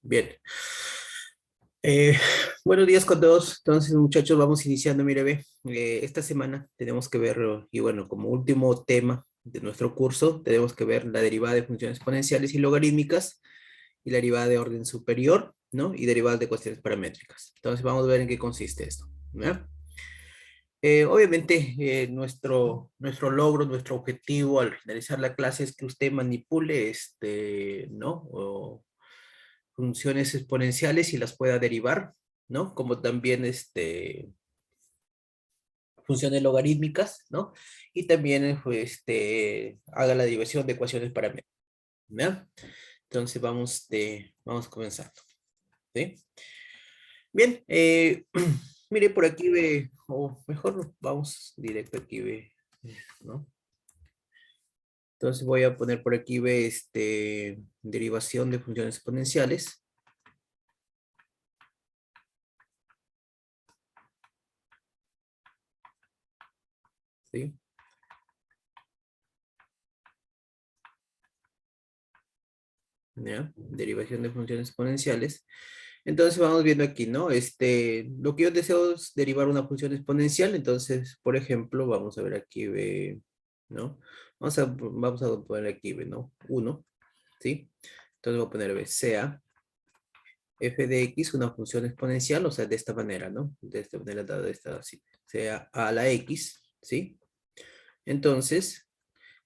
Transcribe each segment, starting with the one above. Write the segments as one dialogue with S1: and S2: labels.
S1: Bien. Eh, Buenos días con todos. Entonces, muchachos, vamos iniciando. Mire, ve, esta semana tenemos que ver, y bueno, como último tema de nuestro curso, tenemos que ver la derivada de funciones exponenciales y logarítmicas y la derivada de orden superior, ¿no? Y derivadas de cuestiones paramétricas. Entonces, vamos a ver en qué consiste esto, ¿ya? Obviamente, nuestro logro, nuestro objetivo al finalizar la clase es que usted manipule, ¿no? Funciones exponenciales y las pueda derivar, ¿no? Como también funciones logarítmicas, ¿no? Y también haga la derivación de ecuaciones paramétricas, ¿ya? Entonces vamos comenzando, ¿sí? Bien, mire por aquí ve, o mejor vamos directo aquí ve, ¿no? Entonces voy a poner por aquí ve, derivación de funciones exponenciales, ¿sí? ¿Ya? Derivación de funciones exponenciales. Entonces vamos viendo aquí, ¿no? Lo que yo deseo es derivar una función exponencial. Entonces, por ejemplo, vamos a ver aquí, ve, ¿no? Vamos a poner aquí, ve, ¿no? Uno, ¿sí? Entonces voy a poner, ve, sea f de x una función exponencial, o sea, de esta manera, ¿no? De esta manera, dada esta, así, sea a la x, ¿sí? Entonces,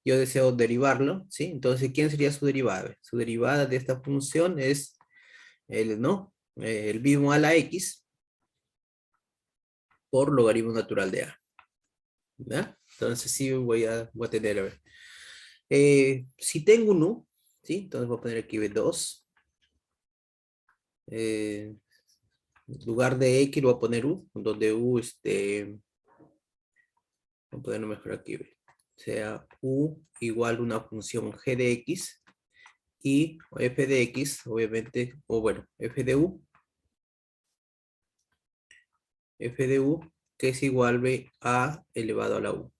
S1: yo deseo derivarlo, ¿sí? Entonces, ¿quién sería su derivada? Su derivada de esta función es ¿no? El mismo a la x por logaritmo natural de a, ¿verdad? Entonces sí voy a tener, a ver. Si tengo un u, ¿sí? Entonces voy a poner aquí b2. En lugar de x lo voy a poner u, donde u, voy a ponerlo mejor aquí, ve. Sea u igual a una función g de x y f de x, obviamente, o bueno, f de u, que es igual a elevado a la u.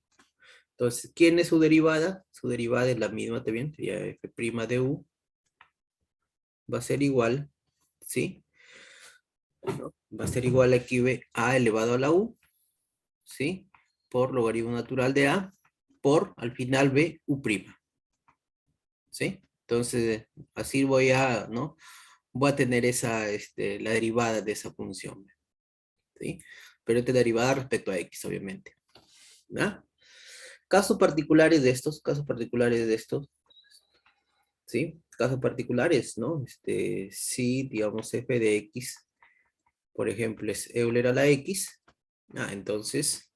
S1: Entonces, ¿quién es su derivada? Su derivada es la misma también, sería f' de u, va a ser igual, ¿sí? ¿No? Va a ser igual aquí a elevado a la u, ¿sí? Por logaritmo natural de a, por, al final u', ¿sí? Entonces, así ¿no? Voy a tener la derivada de esa función, ¿sí? Pero esta derivada respecto a x, obviamente, ¿no? Casos particulares de estos, ¿sí? Casos particulares, ¿no? Si, digamos, f de x, por ejemplo, es Euler a la x, entonces,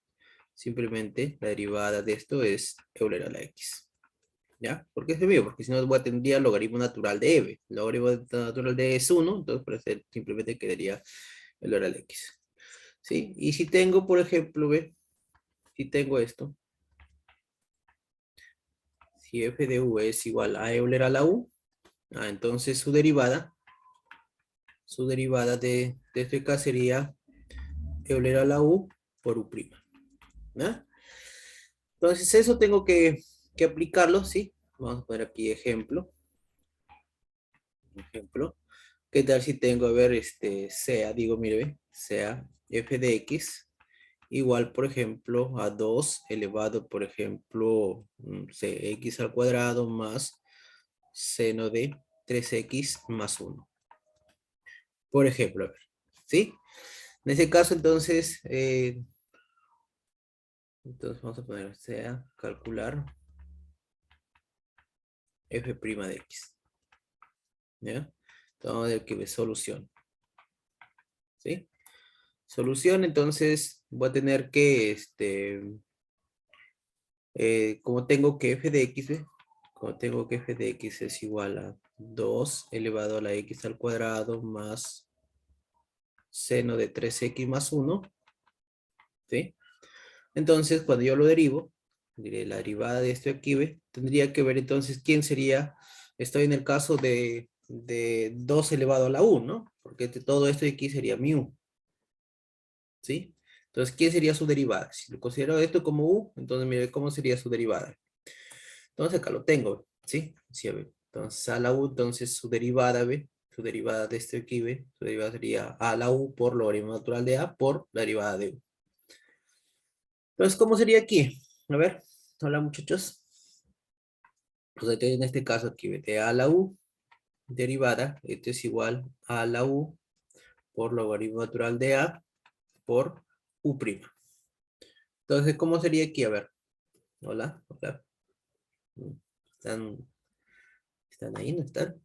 S1: simplemente la derivada de esto es Euler a la x, ¿ya? ¿Por qué es mío? Porque si no, tendría logaritmo natural de e. El logaritmo natural de e es 1, entonces por eso simplemente quedaría Euler a la x, ¿sí? Y si tengo, por ejemplo, ve, si tengo esto, si f de u es igual a Euler a la u, entonces su derivada de este caso sería Euler a la u por u', ¿no? Entonces eso tengo que aplicarlo, ¿sí? Vamos a poner aquí ejemplo. ¿Qué tal si tengo, a ver, sea, digo, mire, sea f de x igual, por ejemplo, a 2 elevado, por ejemplo, x al cuadrado más seno de 3x más 1. Por ejemplo, a ver, ¿sí? En ese caso, entonces vamos a poner, sea, calcular f' de x, ¿ya? Entonces vamos a ver que ve solución, ¿sí? Solución, entonces voy a tener que, como tengo que f de x, ¿ve? Como tengo que f de x es igual a 2 elevado a la x al cuadrado más seno de 3x más 1, ¿sí? Entonces, cuando yo lo derivo, diré la derivada de esto aquí, ¿ve? Tendría que ver entonces quién sería, estoy en el caso de 2 elevado a la u, ¿no? Porque todo esto de aquí sería mu, ¿sí? Entonces, ¿quién sería su derivada? Si lo considero esto como u, entonces mire cómo sería su derivada. Entonces acá lo tengo, ¿sí? Sí, a ver. Entonces a la u, entonces su derivada, ¿ve? su derivada de este aquí, ¿ve? Su derivada sería a la u por logaritmo natural de a por la derivada de u. Entonces, ¿cómo sería aquí? A ver, hola muchachos. Pues en este caso aquí, ¿ve? De a la u derivada, esto es igual a la u por logaritmo natural de a por u'. Entonces, ¿cómo sería aquí? A ver, hola, hola. ¿Están, están ahí? ¿No están?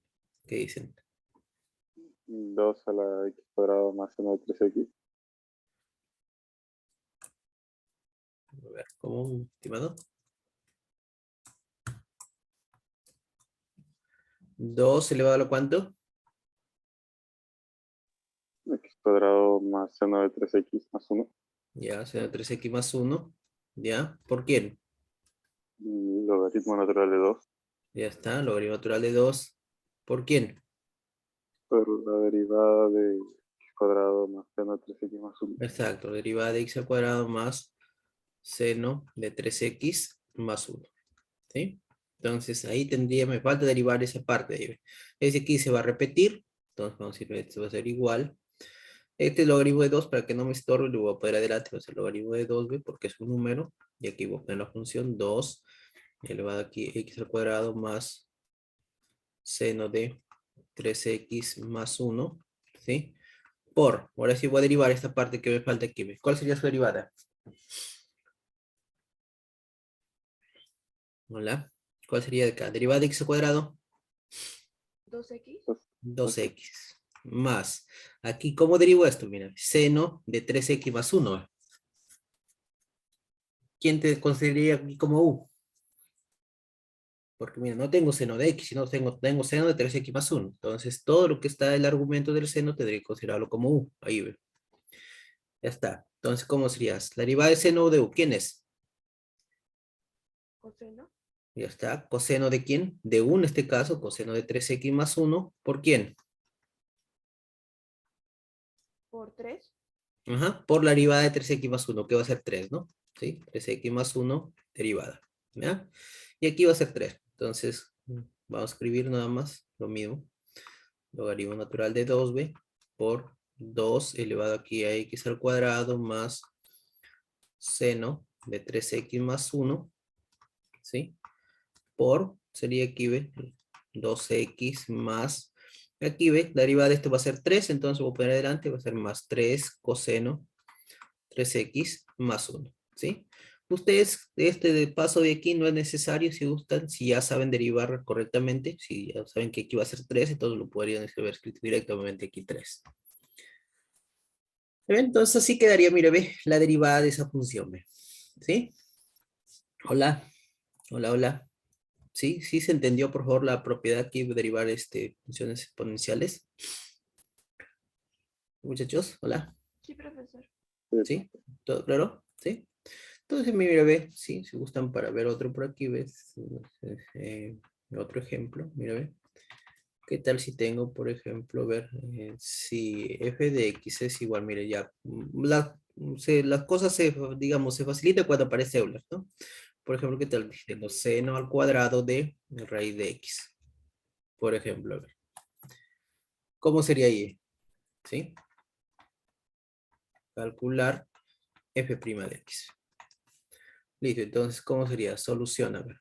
S1: ¿Qué dicen?
S2: 2 a la x cuadrado más seno de 3x.
S1: A ver, ¿cómo, estimado? 2 elevado a lo cuánto?
S2: X cuadrado más seno de 3x más 1.
S1: Ya, será 3x más 1. ¿Ya? ¿Por quién?
S2: Y logaritmo natural de 2
S1: Ya está, logaritmo natural de 2. ¿Por quién?
S2: por la derivada de x cuadrado más seno de 3x más 1.
S1: Exacto, derivada de x al cuadrado más seno de 3x más 1. ¿Sí? Entonces ahí tendría, me falta derivar esa parte. Ahí. Ese aquí se va a repetir. Entonces vamos a decir, esto va a ser igual. Este es logaritmo de 2, para que no me estorbe, lo voy a poner adelante, va a ser logaritmo de 2, ¿ve? Porque es un número. Y aquí voy a poner la función 2 elevado aquí x al cuadrado más seno de 3x más 1, ¿sí? Por, ahora sí voy a derivar esta parte que me falta aquí. ¿Ve? ¿Cuál sería su derivada? Hola. ¿Cuál sería de acá? Derivada de x al cuadrado.
S3: 2x.
S1: 2x más. Aquí, ¿cómo derivo esto? Mira, seno de 3x más 1. ¿Quién te consideraría aquí como u? Porque mira, no tengo seno de x, sino tengo seno de 3x más 1. Entonces, todo lo que está en el argumento del seno tendría que considerarlo como u. Ahí ve. Ya está. Entonces, ¿cómo serías? La derivada de seno de u, ¿quién es?
S3: Coseno.
S1: Ya está. ¿Coseno de quién? De u en este caso, coseno de 3x más 1. ¿Por quién?
S3: Por 3.
S1: Ajá, por la derivada de 3x más 1, que va a ser 3, ¿no? ¿Sí? 3x más 1, derivada. ¿Ya? Y aquí va a ser 3. Entonces, vamos a escribir nada más lo mismo. Logaritmo natural de 2b por 2 elevado aquí a x al cuadrado más seno de 3x más 1, ¿sí? Por, sería aquí, ¿ve? 2x más, aquí, ¿ve? La derivada de esto va a ser 3, entonces voy a poner adelante, va a ser más 3 coseno 3x más 1, ¿sí? Ustedes, este de paso de aquí no es necesario si gustan, si ya saben derivar correctamente, si ya saben que aquí va a ser 3, entonces lo podrían escribir escrito directamente aquí 3. ¿Ven? Entonces así quedaría, mire, ve, la derivada de esa función, ve. ¿Sí? Hola, hola, hola. ¿Sí? ¿Sí se entendió, por favor, la propiedad que iba a derivar funciones exponenciales? Muchachos, hola.
S3: Sí, profesor.
S1: ¿Sí? ¿Todo claro? ¿Sí? Entonces, mira, ve, sí, si gustan para ver otro por aquí, ves, otro ejemplo, mira, ve. ¿Qué tal si tengo, por ejemplo, ver si f de x es igual, mire, ya, las cosas se, digamos, se facilita cuando aparece Euler, ¿no? Por ejemplo, ¿qué tal? Tengo seno al cuadrado de raíz de x, por ejemplo, a ver. ¿Cómo sería ahí? ¿Sí? Calcular f' de x. Listo, entonces, ¿cómo sería? Solución, a ver.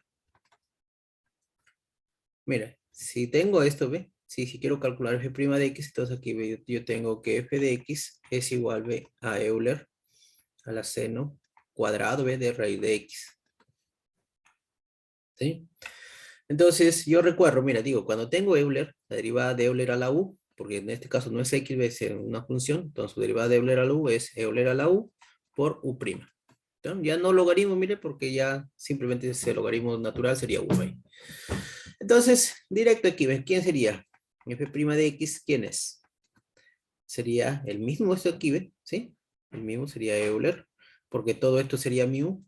S1: Mira, si tengo esto, ¿ve? Si quiero calcular f' de x, entonces aquí ve, yo tengo que f de x es igual, ¿ve? A Euler a la seno cuadrado, ¿ve? De raíz de x. ¿Sí? Entonces, yo recuerdo, mira, digo, cuando tengo Euler, la derivada de Euler a la u, porque en este caso no es x, va a ser una función, entonces su derivada de Euler a la u es Euler a la u por u'. ¿Sí? Ya no logaritmo, mire, porque ya simplemente ese logaritmo natural sería u ahí. Entonces, directo aquí, ¿ves? ¿Quién sería? F' de x, ¿quién es? Sería el mismo esto aquí, ¿ves? ¿Sí? El mismo sería Euler, porque todo esto sería mu,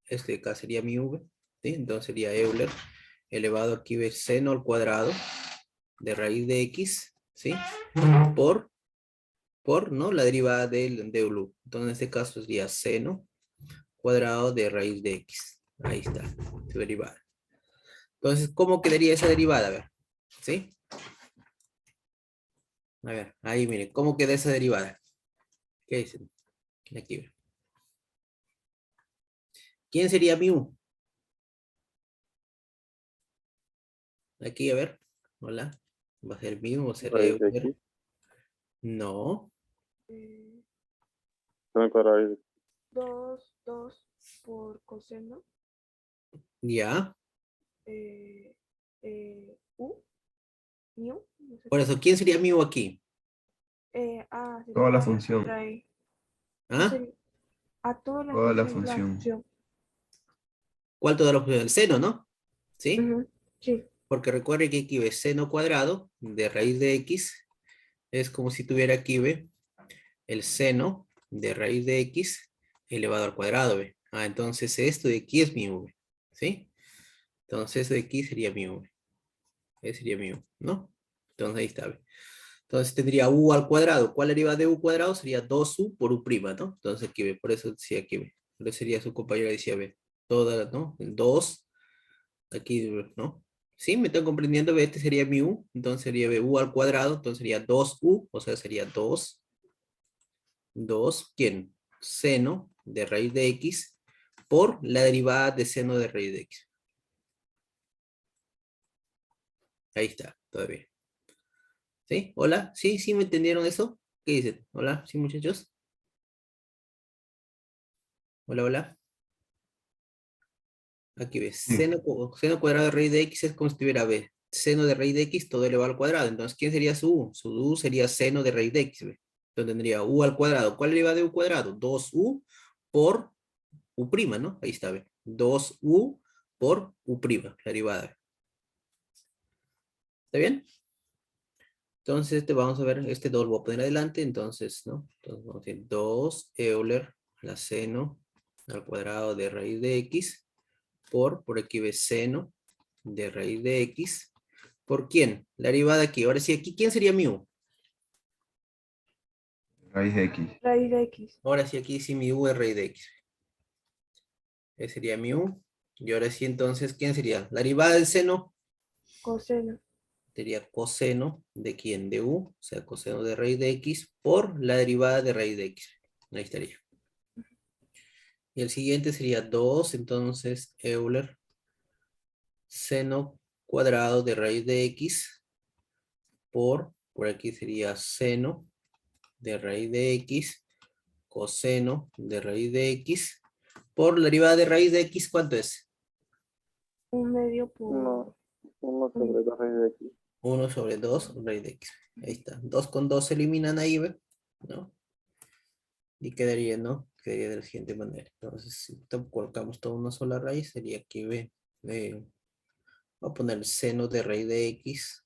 S1: este de acá sería mu, ¿ve? ¿Sí? Entonces sería Euler elevado aquí, ¿ves? Seno al cuadrado de raíz de x, ¿sí? Por, ¿no? La derivada de u. Entonces en este caso sería seno cuadrado de raíz de x. Ahí está, su derivada. Entonces, ¿cómo quedaría esa derivada? A ver, ¿sí? A ver, ahí miren, ¿cómo queda esa derivada? ¿Qué dicen? Aquí. ¿Quién sería mu? Aquí, a ver. Hola. ¿Va a ser mu o ser
S2: Raíz de
S1: Euler?
S2: X.
S1: No.
S3: Eh,
S2: Seno cuadrado de raíz de
S3: 2 por coseno.
S1: Ya.
S3: eh, U, mu, no sé
S1: Por
S3: qué.
S1: eso, ¿quién sería mu aquí?
S4: Toda la
S3: Sería
S4: función.
S3: raíz. No
S1: ¿Ah?
S3: sería, a toda la
S4: Toda la
S3: función, la
S4: función.
S3: función.
S1: ¿Cuál toda la opción? El seno, ¿no? ¿Sí?
S3: Ujú, sí.
S1: Porque recuerde que aquí ve seno cuadrado de raíz de x. Es como si tuviera aquí, ve, el seno de raíz de x elevado al cuadrado, ve. Ah, entonces esto de aquí es mu, ve. ¿Sí? Entonces esto de aquí sería mu, ve. Ese sería mu, ¿no? Entonces ahí está, ve. Entonces tendría u al cuadrado. ¿Cuál derivada de u cuadrado? Sería 2u por u prima, ¿no? Entonces aquí ve, por eso decía aquí ve. Por eso sería su compañera decía, ve, toda, ¿no? El 2, aquí, ¿no? ¿Sí? ¿Me están comprendiendo? Ve, este sería mi u, entonces sería v u al cuadrado, entonces sería 2u, o sea, sería 2, ¿quién? Seno de raíz de x por la derivada de seno de raíz de x. Ahí está, todavía. ¿Sí? ¿Hola? ¿Sí? ¿Sí me entendieron eso? ¿Qué dicen? ¿Hola? ¿Sí, muchachos? Hola, hola. Aquí ves,
S4: Sí.
S1: seno cuadrado de raíz de x es como si tuviera b. Seno de raíz de x todo elevado al cuadrado. Entonces, ¿quién sería su u? Su u sería seno de raíz de x, ¿ve? Entonces tendría u al cuadrado. ¿Cuál derivada de u cuadrado? 2u por u prima, ¿no? Ahí está, ¿ve? 2u por u prima, la derivada. ¿Está bien? Entonces, vamos a ver, este 2 lo voy a poner adelante, entonces, ¿no? Entonces vamos a decir 2 Euler, la seno al cuadrado de raíz de x por aquí ve seno de raíz de x. ¿Por quién? La derivada aquí. Ahora sí, aquí, ¿quién sería mu?
S4: Raíz de X.
S3: Raíz de X,
S1: Ahora sí, aquí sí mi u es raíz de x. Ese sería mu. Y ahora sí, entonces, ¿quién sería? La derivada del seno
S3: coseno.
S1: sería coseno de quién? De u, o sea, coseno de raíz de x por la derivada de raíz de x. Ahí estaría. Y el siguiente sería 2, entonces, Euler, seno cuadrado de raíz de x por aquí sería seno de raíz de x, coseno de raíz de x, por la derivada de raíz de x, ¿cuánto es?
S3: Un medio
S2: No,
S3: por
S2: 1
S3: un,
S2: sobre 2 raíz de X.
S1: 1 sobre 2 raíz de x. Ahí está. 2 con 2 se eliminan ahí, ¿ve? ¿No? Y quedaría, ¿no? Quedaría de la siguiente manera. Entonces, si colocamos toda una sola raíz, sería que, ¿ve? Voy a poner seno de raíz de x,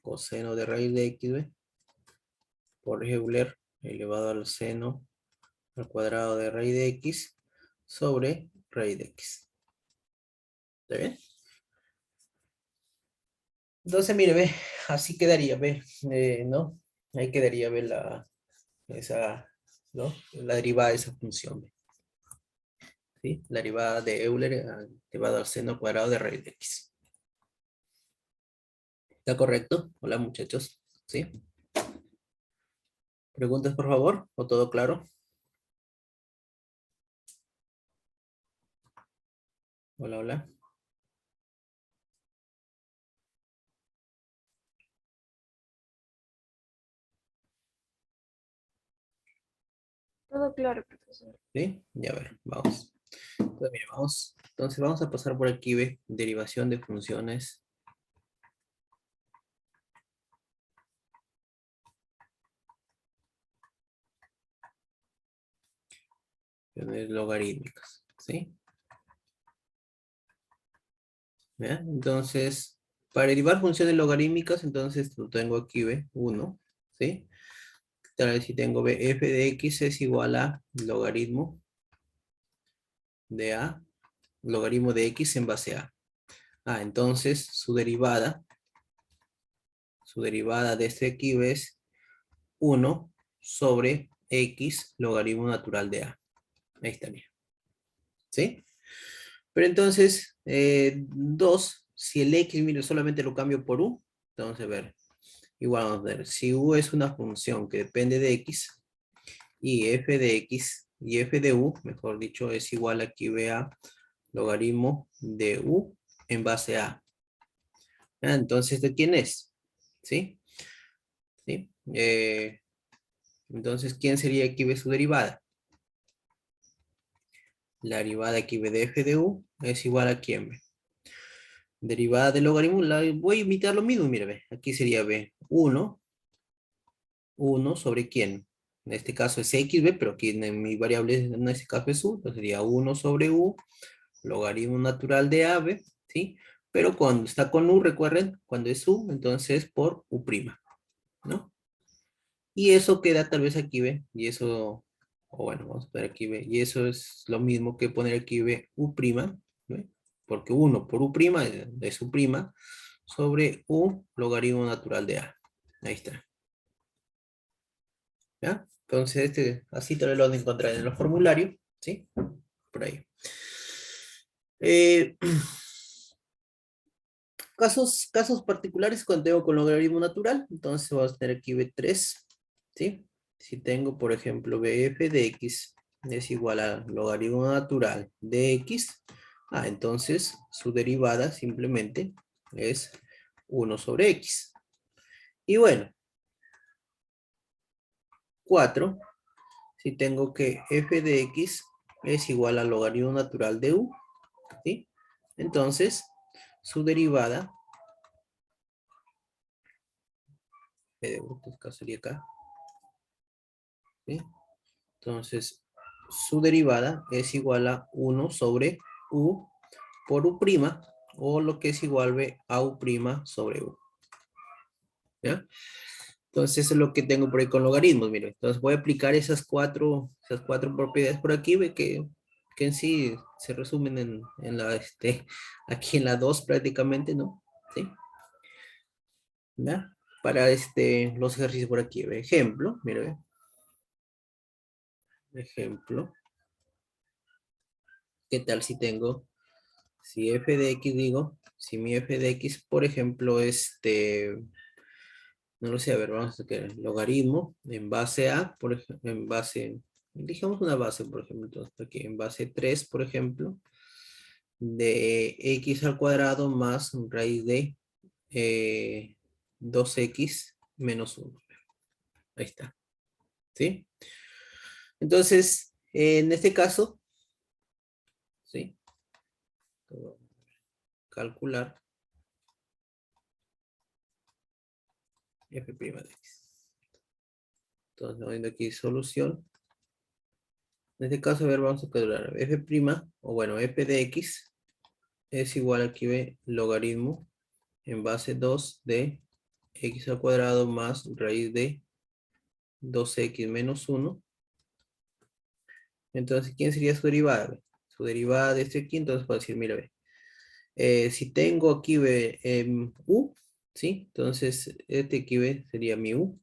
S1: coseno de raíz de x, ¿ve? Por Euler elevado al seno al cuadrado de raíz de x sobre raíz de x. ¿Está bien? Entonces, mire, ve, así quedaría, ve, ¿no? Ahí quedaría, ve, esa, ¿no? La derivada de esa función, ve, ¿sí? La derivada de Euler elevado al seno cuadrado de raíz de x. ¿Está correcto? Hola, muchachos. ¿Sí? ¿Preguntas, por favor? ¿O todo claro? Hola, hola.
S3: todo claro, profesor.
S1: ¿Sí? Ya a ver, vamos. Entonces, mire, vamos. Entonces, vamos a pasar por aquí, ve, derivación de funciones logarítmicas, ¿sí? ¿Ya? Entonces, para derivar funciones logarítmicas, entonces lo tengo aquí, ve, 1, ¿sí? Tal vez si tengo ve, f de x es igual a logaritmo de a, logaritmo de x en base a. Ah, entonces su derivada de este aquí es 1 sobre x logaritmo natural de a. Ahí está bien. ¿Sí? Pero entonces, 2, si el x, mire, solamente lo cambio por u, entonces, a ver, igual vamos a ver, si u es una función que depende de x, y f de x y f de u, mejor dicho, es igual aquí, vea, logaritmo de u en base a. Entonces, ¿de quién es? ¿Sí? ¿Sí? Entonces, ¿quién sería aquí ve su derivada? La derivada aquí ve de f de u es igual a quién ve. Derivada del logaritmo, voy a imitar lo mismo, mire, ve. Aquí sería b 1 sobre quién. En este caso es x, ve, pero aquí en mi variable en este caso es u, entonces sería 1 sobre u, logaritmo natural de a, ve, ¿sí? Pero cuando está con u, recuerden, cuando es u, entonces por u', ¿no? Y eso queda tal vez aquí, ve, y eso, o bueno, vamos a ver aquí, ve, y eso es lo mismo que poner aquí, ve, u', ¿ve? Porque 1 por u' es u', sobre u logaritmo natural de a. Ahí está. ¿Ya? Entonces, así te lo van a encontrar en los formularios, ¿sí? Por ahí. Casos particulares cuando tengo con logaritmo natural, entonces vamos a tener aquí B3, ¿sí? Si tengo, por ejemplo, BF de X es igual a logaritmo natural de X, entonces su derivada simplemente es 1 sobre X. Y bueno, 4, si tengo que F de X es igual a logaritmo natural de U, ¿sí? Entonces, su derivada sería acá, ¿sí? Entonces, su derivada es igual a 1 sobre u por u', o lo que es igual a u' sobre u. ¿Ya? Entonces, eso es lo que tengo por ahí con logaritmos, mire. Entonces, voy a aplicar esas cuatro propiedades por aquí, ve que en sí se resumen en la, aquí en la 2 prácticamente, ¿no? ¿Sí? ¿Ya? Para los ejercicios por aquí, ve. Ejemplo, mire, ve. Ejemplo. ¿Qué tal si tengo, si f de x digo, si mi f de x, por ejemplo, no lo sé, a ver, vamos a ver, logaritmo en base a, por ejemplo, en base, dijamos una base, por ejemplo, entonces aquí en base 3, por ejemplo, de x al cuadrado más raíz de 2x menos 1. Ahí está, ¿sí? Entonces, en este caso, ¿sí? Calcular f' de x. Entonces, viendo aquí solución. En este caso, a ver, vamos a calcular f', o bueno, f de x es igual a aquí ve logaritmo en base 2 de x al cuadrado más raíz de 2x menos 1. Entonces, ¿quién sería su derivada? Ve? Su derivada de este aquí, entonces puedo decir, mira, ve, si tengo aquí ve, u, ¿sí? Entonces, este aquí ve sería mi u.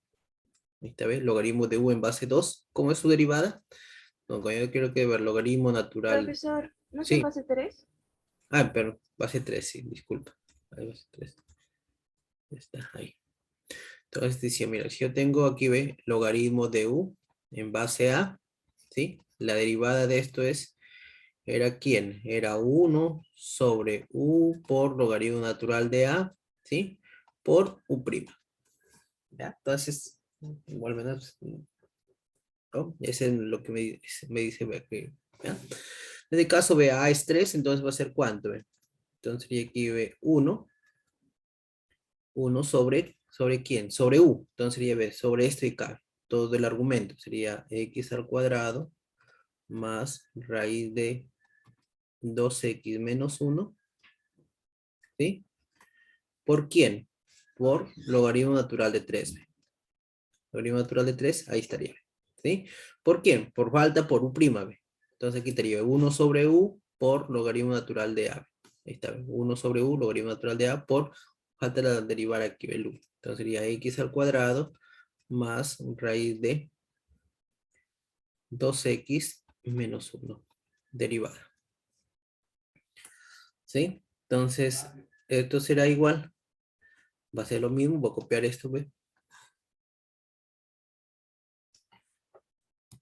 S1: Esta vez, logaritmo de u en base 2. ¿Cómo es su derivada? No, yo quiero que ver logaritmo natural.
S3: Profesor, ¿no se
S1: Sí.
S3: base 3?
S1: Pero base 3, sí, disculpa. Ahí base 3. Está ahí. Entonces decía, mira, si yo tengo aquí, ve, logaritmo de u en base a, ¿sí? La derivada de esto ¿era quién? Era 1 sobre u por logaritmo natural de a, ¿sí? Por u'. ¿Ya? Entonces, igual menos, ¿no? Ese es lo que me dice, ve, que, ¿ya? En este caso, ve, a es 3, entonces va a ser ¿cuánto? Ve? Entonces sería aquí, ve, 1 ¿sobre quién? Sobre u. Entonces sería, ve, sobre esto y acá. Todo el argumento sería x al cuadrado más raíz de 2x menos 1, ¿sí? ¿Por quién? Por logaritmo natural de 3. Logaritmo natural de 3, ahí estaría, ¿sí? ¿Por quién? Por falta por u', ¿ve? Entonces aquí estaría 1 sobre u por logaritmo natural de a. Ahí está, 1 sobre u, logaritmo natural de a por falta de derivar aquí el u. Entonces sería x al cuadrado más raíz de 2x menos 1, derivada. ¿Sí? Entonces, esto será igual. Va a ser lo mismo, voy a copiar esto, ¿ve?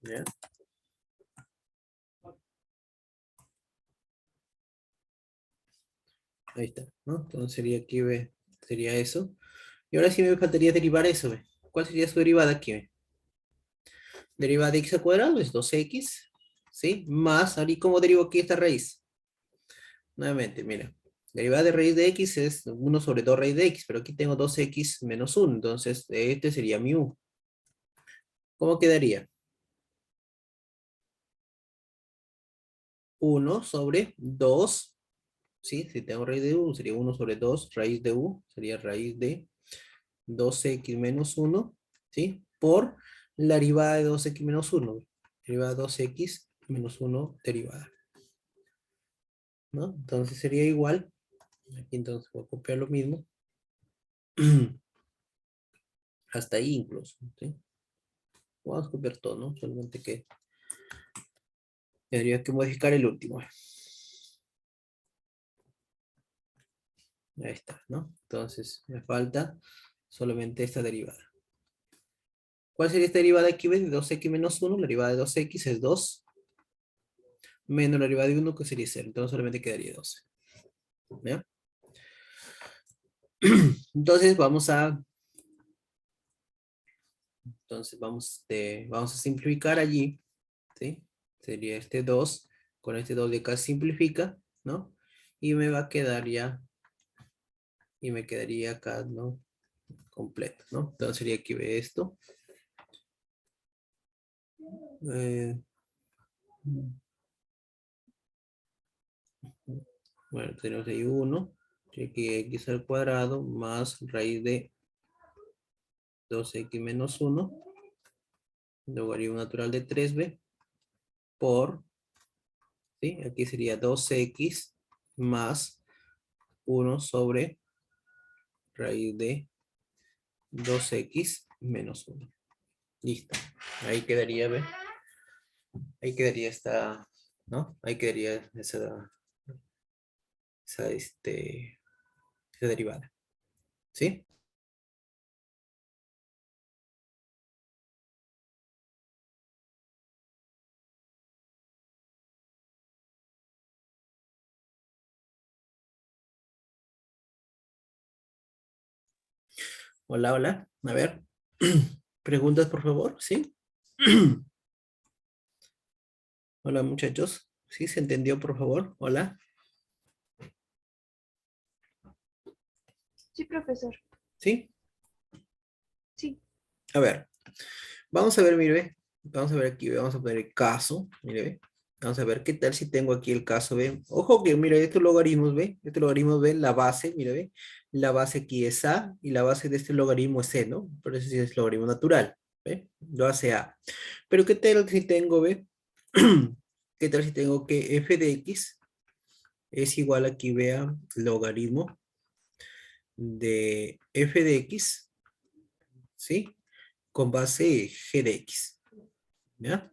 S1: ¿Ya? Ahí está, ¿no? Entonces sería aquí, ve, sería eso. Y ahora sí me faltaría derivar eso, ve. ¿Cuál sería su derivada aquí, ve? Derivada de x al cuadrado es 2x, ¿sí? Más, ahora, ¿y cómo derivo aquí esta raíz? Nuevamente, mira. Derivada de raíz de x es 1 sobre 2 raíz de x, pero aquí tengo 2x menos 1, entonces este sería mi u. ¿Cómo quedaría? 1 sobre 2, ¿sí? Si tengo raíz de u, sería 1 sobre 2, raíz de u, sería raíz de 2x menos 1, ¿sí? Por la derivada de 2x menos 1. Derivada de 2x menos 1 derivada, ¿no? Entonces sería igual. Aquí entonces voy a copiar lo mismo. Hasta ahí incluso, ¿sí? Vamos a copiar todo, ¿no? Solamente que tendría que modificar el último. Ahí está, ¿no? Entonces me falta solamente esta derivada. ¿Cuál sería esta derivada aquí? De 2x menos 1. La derivada de 2x es 2. Menos la derivada de 1, que sería 0. Entonces solamente quedaría 12. ¿Ya? Entonces vamos a vamos a simplificar allí, ¿sí? Sería este 2, con este 2 de acá simplifica, ¿no? Y me va a quedar ya, y me quedaría acá, ¿no? Completo, ¿no? Entonces sería aquí ve esto. Bueno, tenemos ahí 1, aquí x al cuadrado más raíz de 2x menos 1, logaritmo natural de 3b, por, ¿sí? Aquí sería 2x más 1 sobre raíz de 2x menos 1. Listo. Ahí quedaría, ¿ve? Ahí quedaría esta, ¿no? Ahí quedaría esa derivada. ¿Sí? Hola, hola. A ver. ¿Preguntas, por favor? ¿Sí? Hola, muchachos. ¿Sí se entendió, por favor? Hola.
S3: Sí, profesor.
S1: ¿Sí?
S3: Sí.
S1: A ver. Vamos a ver, mire. Vamos a ver aquí. Vamos a poner el caso. Mire, ve. Vamos a ver qué tal si tengo aquí el caso, ¿ve? Ojo que, mire, estos logaritmos, ¿ve? Este logaritmo, ¿ve? La base, mire, ¿ve? La base aquí es A y la base de este logaritmo es C, ¿no? Por eso sí es logaritmo natural, ¿ve? Lo hace A. Pero ¿qué tal si tengo, ¿ve? ¿Qué tal si tengo que f de x es igual aquí, vea, logaritmo de f de x, ¿sí? Con base g de x, ¿ya?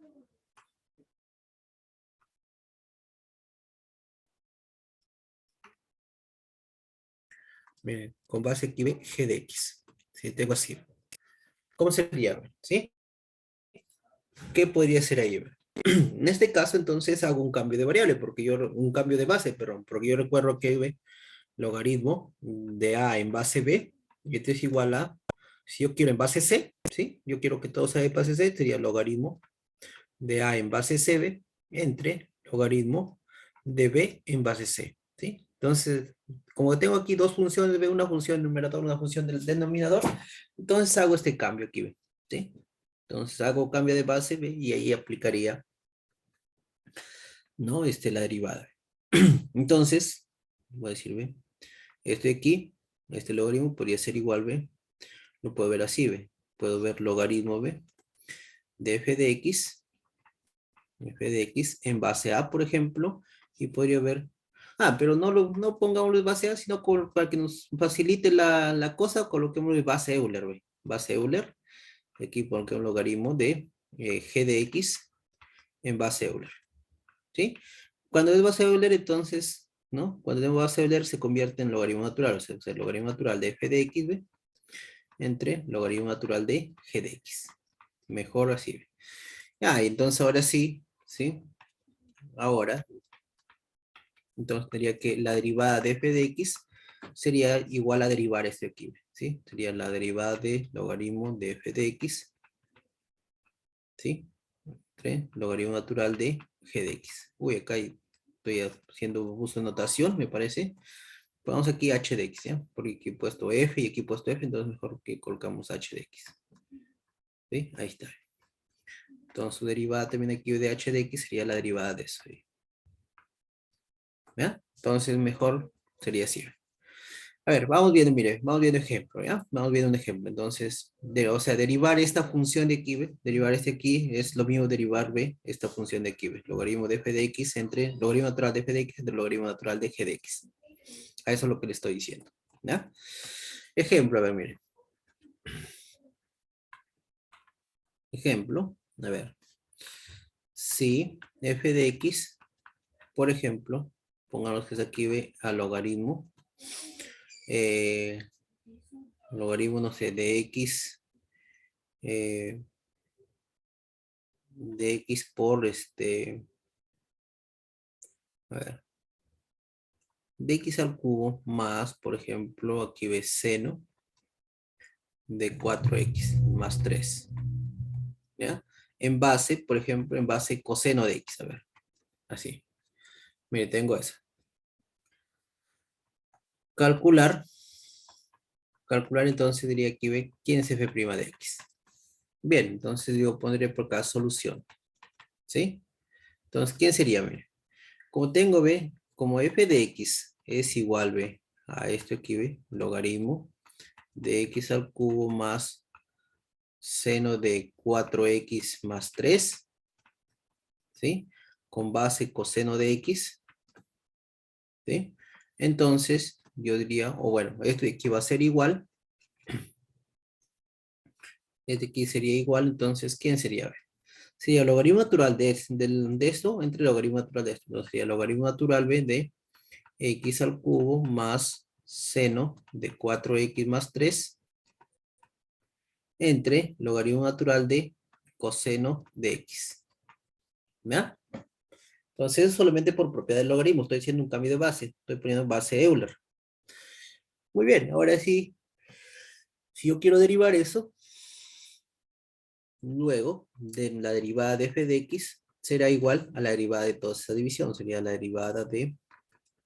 S1: Miren, con base aquí, ve, g de x. ¿Sí? Tengo así. ¿Cómo sería? ¿Sí? ¿Qué podría ser ahí? En este caso, entonces, hago un cambio de variable, un cambio de base, perdón, porque yo recuerdo que, ve, logaritmo de a en base b, y esto es igual a, si yo quiero en base c, ¿sí? Yo quiero que todo sea en base c, sería logaritmo de a en base cb entre logaritmo de b en base c, ¿sí? Entonces, como tengo aquí dos funciones, b, una función numerador, una función del denominador, entonces hago este cambio aquí, ¿ve? ¿Sí? Entonces hago cambio de base, ¿ve? Y ahí aplicaría, ¿no? La derivada. Entonces, voy a decir, ¿ve? Este aquí, este logaritmo podría ser igual, ¿ve? Lo puedo ver así, ¿ve? Puedo ver logaritmo, ¿ve? De f de x en base a, por ejemplo, y podría ver, pero no pongamos base a, sino para que nos facilite la cosa, coloquemos base Euler, ¿ve? Base Euler, aquí pongo un logaritmo de g de x en base Euler, ¿sí? Cuando es base Euler, entonces, ¿no? Cuando tengo base Euler se convierte en logaritmo natural, o sea, el logaritmo natural de f de x, ¿ve? Entre logaritmo natural de g de x. Mejor así, ¿ve? Ya, entonces ahora sí, ¿sí? Ahora, entonces tendría que la derivada de f de x sería igual a derivar este aquí, ¿sí? Sería la derivada de logaritmo de f de x, ¿sí? Entre logaritmo natural de g de x. Uy, acá estoy haciendo uso de notación, me parece. Ponemos aquí h de x, ¿ya? Porque aquí he puesto f y aquí he puesto f, entonces mejor que colocamos h de x. ¿Sí? Ahí está. Entonces su derivada también aquí de h de x sería la derivada de eso. ¿Ya? Entonces mejor sería así. A ver, vamos viendo, mire, vamos viendo ejemplo, ¿ya? Vamos viendo un ejemplo. Entonces, o sea, derivar esta función de aquí, ¿ve? Derivar este aquí es lo mismo derivar, ¿ve? Esta función de aquí, ¿ve? Logaritmo de f de x entre logaritmo natural de f de x entre logaritmo natural de g de x. A eso es lo que le estoy diciendo, ¿ya? Ejemplo, a ver, mire. Ejemplo, a ver. Si f de x, por ejemplo, pongamos que es aquí, ¿ve? A logaritmo. Logaritmo, no sé, eh, de x por a ver, de x al cubo más, por ejemplo, aquí ves seno de 4x más 3, ¿ya? En base, por ejemplo, en base coseno de x, a ver, así. Mire, tengo eso. Calcular, entonces diría aquí, ve, ¿quién es f' de x? Bien, entonces digo, pondré por cada solución, ¿sí? Entonces, ¿quién sería, mire? Como tengo, ve, como f de x es igual, ve, a esto aquí, ve, logaritmo de x al cubo más seno de 4x más 3, ¿sí? Con base coseno de x, ¿sí? Entonces, yo diría, o bueno, esto de aquí va a ser igual, este aquí sería igual, entonces, ¿quién sería? Sería el logaritmo natural de esto entre el logaritmo natural de esto. Entonces, sería el logaritmo natural de x al cubo más seno de 4x más 3 entre logaritmo natural de coseno de x. ¿Ya? Entonces, solamente por propiedad del logaritmo, estoy haciendo un cambio de base, estoy poniendo base Euler. Muy bien, ahora sí, si yo quiero derivar eso, luego de la derivada de f de x será igual a la derivada de toda esa división, sería la derivada de,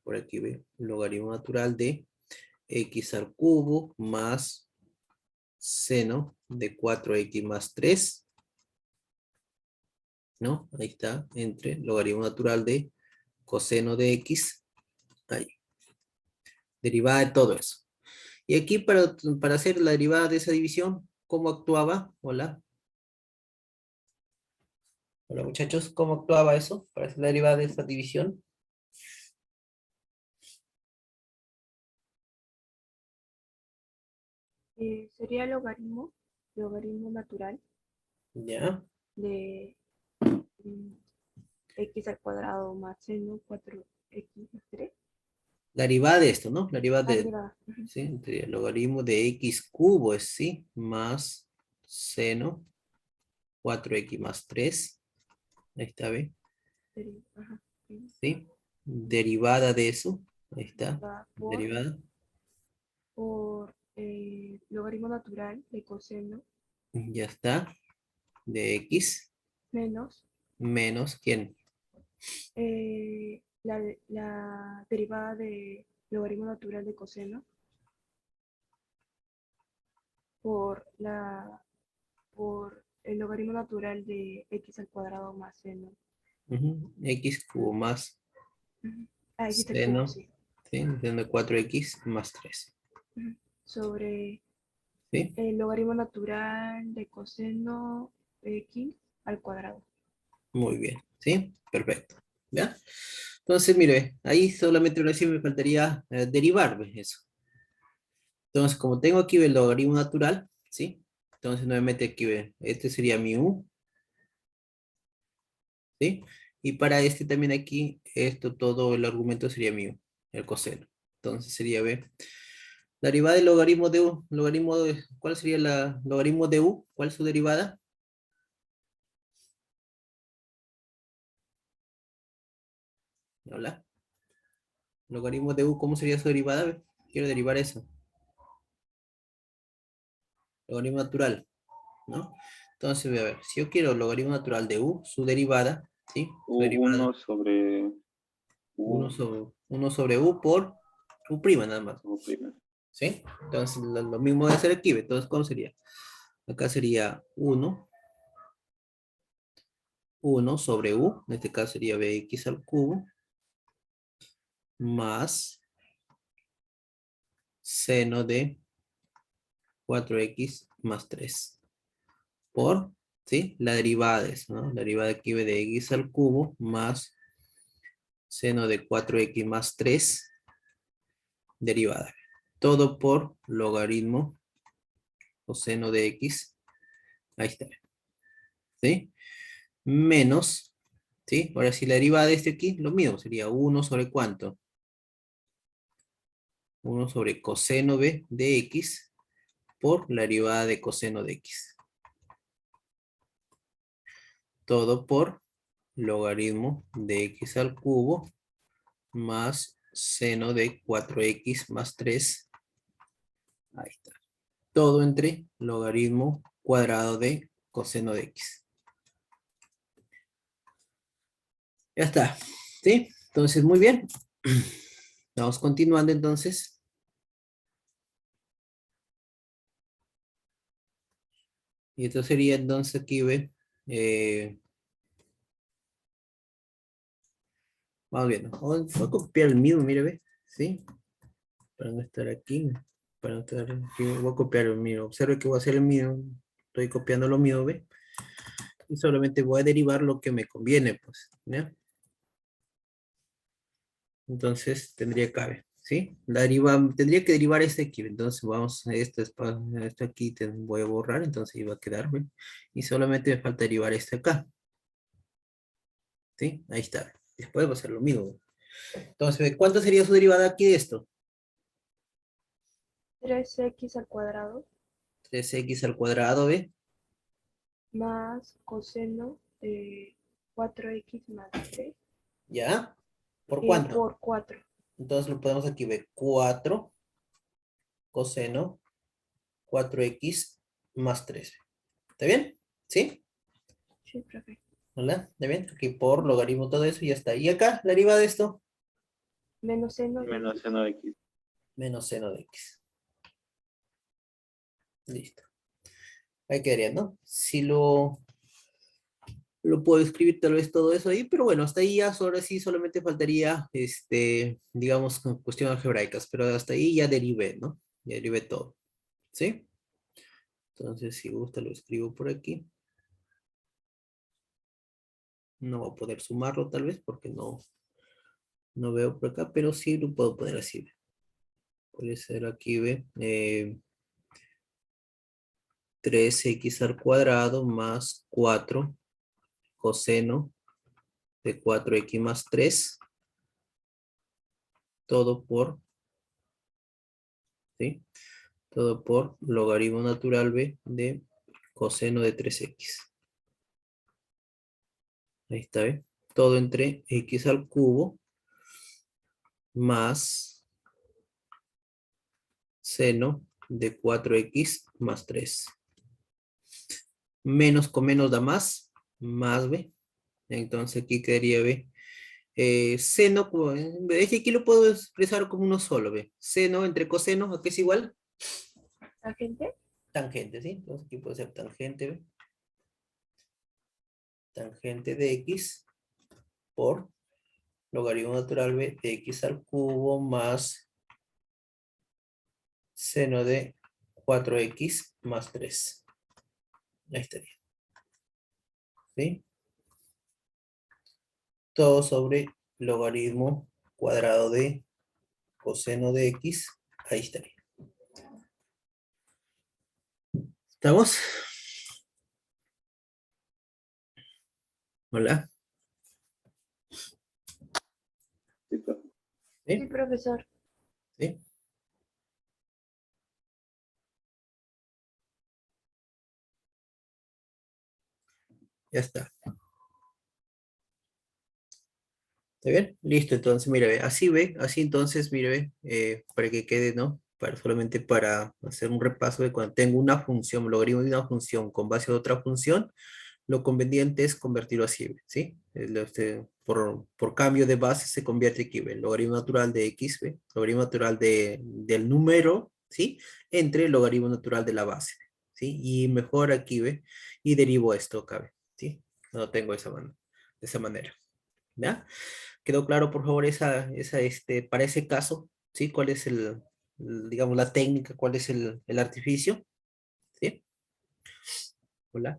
S1: por aquí ve, logaritmo natural de x al cubo más seno de 4x más 3, ¿no? Ahí está, entre logaritmo natural de coseno de x, ahí, derivada de todo eso. Y aquí para hacer la derivada de esa división, ¿cómo actuaba? Hola. Hola muchachos, ¿cómo actuaba eso? Para hacer la derivada de esta división.
S3: Sería logaritmo natural
S1: Ya.
S3: de mm, x al cuadrado más seno 4x más 3.
S1: La derivada de esto, ¿no? La derivada
S3: La
S1: de,
S3: derivada. Ujú.
S1: ¿sí? Entre el logaritmo de x cubo es, ¿sí? Más seno 4x más 3. Ahí está, ¿ve?
S3: Ajá, sí.
S1: ¿Sí? Derivada de eso. Ahí está.
S3: Derivada
S1: Derivada.
S3: por logaritmo natural de coseno
S1: Ya está. De x
S3: menos
S1: menos, ¿quién?
S3: la derivada de logaritmo natural de coseno por por el logaritmo natural de x al cuadrado más seno.
S1: Ujú. X cubo más
S3: Ujú. Ah, x al cubo,
S1: seno,
S3: sí.
S1: ¿sí? De 4x más 3.
S3: Ujú. Sobre
S1: ¿Sí?
S3: el logaritmo natural de coseno de x al cuadrado.
S1: Muy bien, ¿sí? Perfecto. ¿Ya? Entonces, mire, ahí solamente ahora sí me faltaría derivar ¿ves? Eso. Entonces, como tengo aquí el logaritmo natural, ¿sí? Entonces, nuevamente aquí ve, este sería mi u, ¿sí? Y para este también aquí, esto todo el argumento sería mi u, el coseno. Entonces sería, ve, la derivada del logaritmo de u, ¿cuál sería la logaritmo de u? ¿Cuál es su derivada? Hola. Logaritmo de u, ¿cómo sería su derivada? A ver, quiero derivar eso. Logaritmo natural, ¿no? Entonces, voy a ver, si yo quiero logaritmo natural de u, su derivada, ¿sí? Su derivada,
S2: 1 sobre
S1: 1
S2: U,
S1: sobre, 1 sobre u por u prima nada más,
S2: U prima.
S1: ¿sí? Entonces, lo mismo de hacer aquí, entonces, ¿cómo sería? Acá sería 1 sobre u, en este caso sería bx al cubo, más seno de 4x más 3 por, ¿sí? La derivada de eso, ¿no? La derivada aquí de x al cubo más seno de 4x más 3 derivada. Todo por logaritmo o seno de x. Ahí está. ¿Sí? Menos, ¿sí? Ahora si la derivada de este aquí, lo mismo, sería 1 sobre ¿cuánto? 1 sobre coseno b de x por la derivada de coseno de x. Todo por logaritmo de x al cubo más seno de 4x más 3. Ahí está. Todo entre logaritmo cuadrado de coseno de x. Ya está. ¿Sí? Entonces, muy bien. Vamos continuando entonces. Y esto sería entonces aquí, ve. Vamos viendo. Voy a copiar el mío, mire, ve. ¿Sí? Para no estar aquí. Para no estar aquí. Voy a copiar el mío. Observe que voy a hacer el mío. Estoy copiando lo mío, ve. Y solamente voy a derivar lo que me conviene, pues. ¿Ya? Entonces tendría que haber, ¿sí? Tendría que derivar este aquí. Entonces vamos, esto aquí voy a borrar, entonces iba a quedarme. Y solamente me falta derivar este acá. ¿Sí? Ahí está. Después va a ser lo mismo. Entonces, ¿cuánto sería su derivada aquí de esto?
S3: 3x al cuadrado
S1: 3x al cuadrado, ¿ve?
S3: más coseno de 4x más 3
S1: ¿Ya? ¿Por cuánto?
S3: por 4.
S1: Entonces lo podemos aquí ver. 4 coseno 4x más 3. ¿Está bien? ¿Sí?
S3: Sí, profe.
S1: ¿Hola? ¿Está bien? Aquí por logaritmo todo eso y ya está. ¿Y acá la derivada de esto?
S3: Menos seno de
S2: Menos
S3: x.
S2: seno de X.
S1: Menos seno de x. Listo. Ahí quedaría, ¿no? Si lo puedo escribir tal vez todo eso ahí, pero bueno, hasta ahí ya, ahora sí solamente faltaría, digamos, cuestiones algebraicas, pero hasta ahí ya derivé, ¿no? Ya derivé todo, ¿sí? Entonces, si gusta, lo escribo por aquí. No voy a poder sumarlo tal vez porque no veo por acá, pero sí lo puedo poner así. Puede ser aquí, ve, 3x al cuadrado más 4 coseno de 4x más 3, todo por, ¿sí? Todo por logaritmo natural b de coseno de 3x. Ahí está, ¿ve? Todo entre x al cubo más seno de 4x más 3. Menos con menos da más b. Entonces aquí quedaría b. Seno, es que aquí lo puedo expresar como uno solo, ¿ve? Seno entre coseno, ¿a qué es igual?
S3: Tangente
S1: Tangente, ¿sí? Entonces aquí puede ser tangente, ¿ve? Tangente de x por logaritmo natural b de x al cubo más seno de 4x más 3. Ahí estaría. ¿Sí? Todo sobre logaritmo cuadrado de coseno de x. Ahí estaría. ¿Estamos? Hola.
S2: Sí, profe.
S3: sí,
S1: ¿Sí?
S3: profesor.
S1: ¿Sí? Ya está. ¿Está bien? Listo, entonces, mire, ve, así ve, así entonces, mire, ve, para que quede, ¿no? Solamente para hacer un repaso de cuando tengo una función, logaritmo de una función con base a otra función, lo conveniente es convertirlo así, ¿ve? ¿Sí? Por cambio de base se convierte aquí, ¿ve? Logaritmo natural de x, ¿ve? Logaritmo natural del número, ¿sí? Entre el logaritmo natural de la base, ¿sí? Y mejor aquí, ¿ve? Y derivo esto acá, ¿ve? ¿Sí? No tengo de esa manera, ¿ya? ¿Quedó claro, por favor, para ese caso? ¿Sí? ¿Cuál es digamos, la técnica? ¿Cuál es el artificio? ¿Sí? Hola.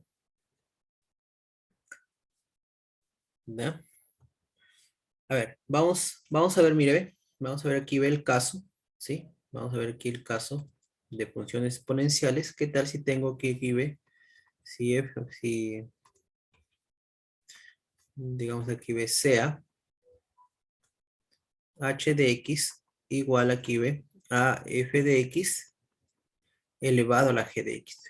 S1: ¿Ya? A ver, vamos a ver, mire, ve. Vamos a ver aquí ve el caso, ¿sí? Vamos a ver aquí el caso de funciones exponenciales. ¿Qué tal si tengo aquí ve? Si, digamos aquí ve, sea h de x igual aquí ve a f de x elevado a la g de x.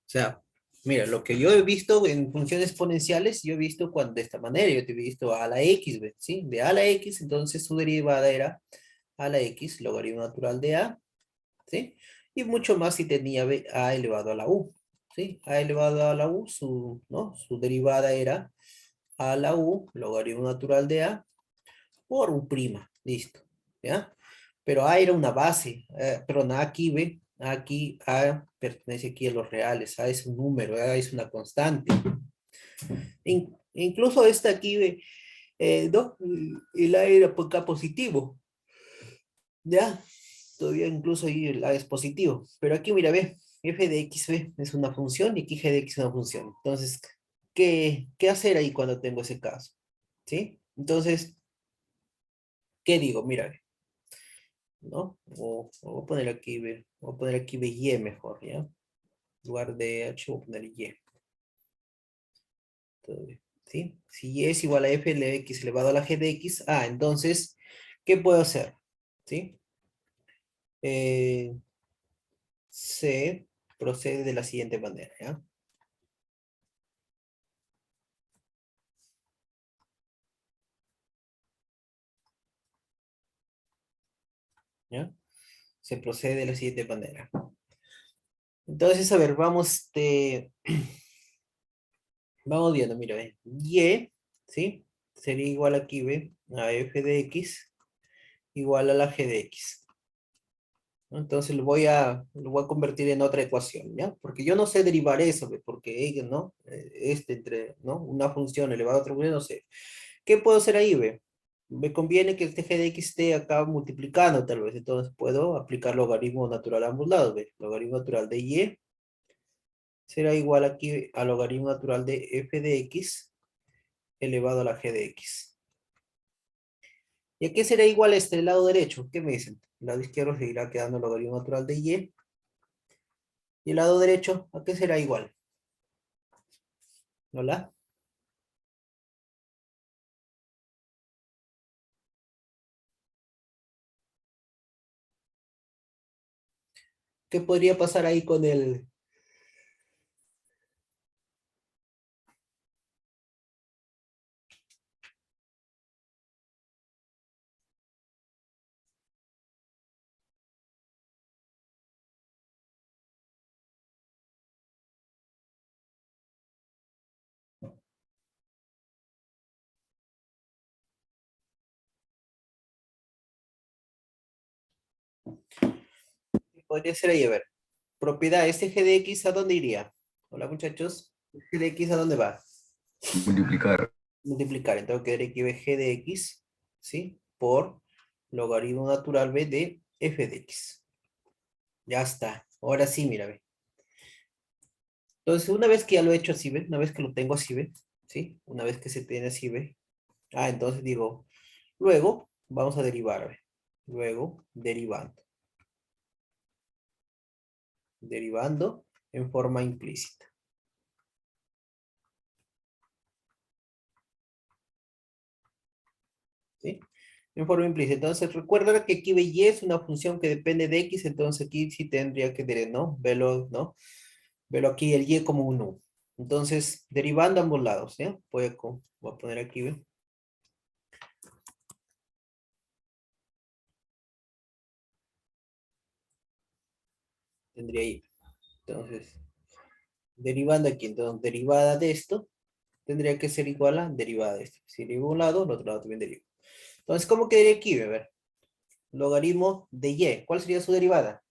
S1: O sea, mira, lo que yo he visto en funciones exponenciales, yo he visto cuando de esta manera, yo te he visto a la x, ¿ve? ¿Sí? De a a la x, entonces su derivada era a la x, logaritmo natural de a, ¿sí? Y mucho más si tenía a elevado a la u, ¿sí? A elevado a la u, ¿no? Su derivada era a la u, logaritmo natural de a, por u prima, listo, ¿ya? Pero A era una base, perdón, aquí, ¿ve? Aquí A pertenece aquí a los reales, A es un número, A es una constante. Incluso esta aquí, ¿ve? ¿No? El A era por acá positivo, ¿ya? Todavía incluso ahí el A es positivo, pero aquí mira, ve, f de x, ¿ve? Es una función y aquí g de x es una función. Entonces, ¿qué hacer ahí cuando tengo ese caso? ¿Sí? Entonces, ¿qué digo? Mira, ve, ¿no? O voy a poner aquí, voy a poner aquí y mejor, ¿ya? En lugar de h voy a poner y. ¿Sí? Si y es igual a f de x elevado a la g de x, entonces, ¿qué puedo hacer? ¿Sí? Se procede de la siguiente manera, ¿ya? ¿Ya? Se procede de la siguiente manera. Entonces, a ver, vamos viendo, mira, ve. Y, ¿sí? Sería igual aquí, ve, a f de x igual a la g de x. ¿No? Entonces lo voy a convertir en otra ecuación, ¿ya? Porque yo no sé derivar eso, ve, porque, ¿no? ¿no? Una función elevada a otra función, no sé. ¿Qué puedo hacer ahí, ve? Me conviene que este g de x esté acá multiplicando, tal vez. Entonces puedo aplicar logaritmo natural a ambos lados, ve. Logaritmo natural de y será igual aquí al logaritmo natural de f de x elevado a la g de x. ¿Y a qué será igual el lado derecho? ¿Qué me dicen? El lado izquierdo seguirá quedando el logaritmo natural de y. ¿Y el lado derecho a qué será igual? ¿Hola? ¿Qué podría pasar ahí con el... ¿Qué podría ser ahí? A ver. Propiedad, este g de x, ¿a dónde iría? Hola, muchachos. ¿G de x a dónde va?
S4: Multiplicar.
S1: Multiplicar. Entonces quedaría aquí g de x, ¿sí? Por logaritmo natural b de f de x. Ya está. Ahora sí, mira, ve. Entonces, una vez que ya lo he hecho así, ¿ve? Una vez que lo tengo así, ¿ve? ¿Sí? Una vez que se tiene así, ¿ve? Entonces digo, luego vamos a derivar, ¿ve? Luego, derivando. Derivando en forma implícita. ¿Sí? En forma implícita. Entonces, recuerda que aquí y es una función que depende de x, entonces aquí sí tendría que, ¿no? Verlo, ¿no? Verlo aquí el y como un u. Entonces, derivando ambos lados, ¿ya? Voy a poner aquí, ¿ve? tendría y. Entonces, derivando aquí, entonces, derivada de esto, tendría que ser igual a derivada de esto. Si derivo un lado, el otro lado también derivo. Entonces, ¿cómo quedaría aquí? A ver, logaritmo de y. ¿Cuál sería su derivada?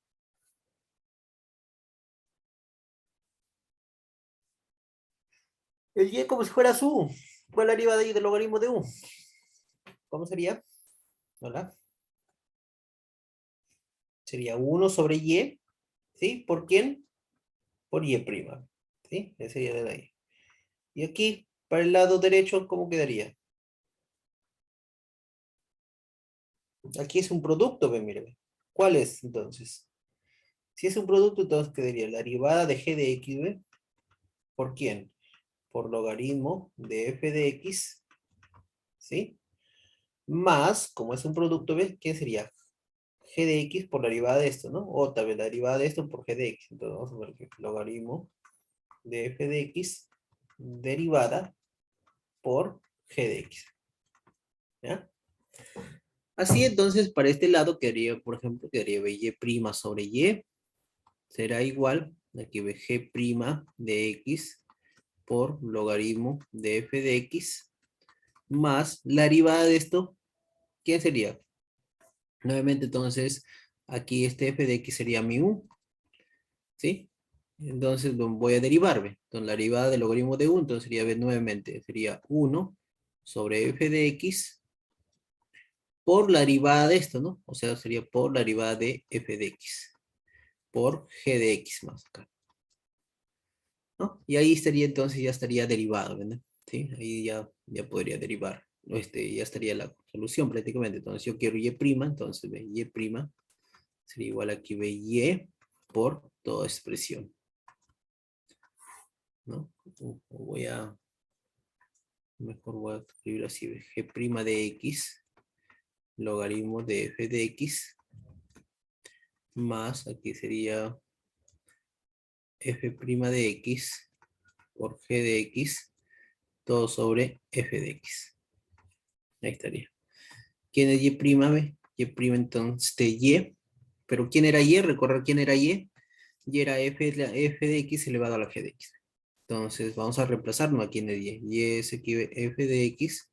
S1: El y como si fuera su u. ¿Cuál es la derivada del logaritmo de u? ¿Cómo sería? ¿Hola? Sería 1 sobre y, ¿sí? ¿Por quién? Por y prima, ¿sí? Ese sería de ahí. Y aquí, para el lado derecho, ¿cómo quedaría? Aquí es un producto, ve, mire. ¿Cuál es, entonces? Si es un producto, entonces quedaría la derivada de g de x, ¿ve? ¿Por quién? Por logaritmo de f de x, ¿sí? Más, como es un producto, ¿ves? ¿Qué sería? G de x por la derivada de esto, ¿no? O tal vez la derivada de esto por g de x. Entonces vamos a ver que logaritmo de f de x derivada por g de x. ¿Ya? Así entonces para este lado quedaría, por ejemplo, quedaría y' sobre y será igual, aquí ve g' de x por logaritmo de f de x más la derivada de esto, ¿qué sería? Nuevamente entonces aquí este f de x sería mi u, ¿sí? Entonces voy a derivarme. Entonces la derivada del logaritmo de u, entonces sería nuevamente, sería 1 sobre f de x por la derivada de esto, ¿no? O sea, sería por la derivada de f de x, por g de x más acá, ¿no? Y ahí estaría, entonces ya estaría derivado, ¿verdad? ¿Sí? Ahí ya podría derivar, ya estaría la solución prácticamente. Entonces yo quiero y', entonces ve, y' sería igual aquí ve y por toda expresión, ¿no? Mejor voy a escribir así, ve, g' de x, logaritmo de f de x, más aquí sería f' de x por g de x, todo sobre f de x. Ahí estaría. ¿Quién es y', ve? Y' entonces de y, pero ¿quién era y? Recordar quién era y. Y era f de x elevado a la g de x. Entonces vamos a reemplazarlo aquí en el y. Y es aquí f de x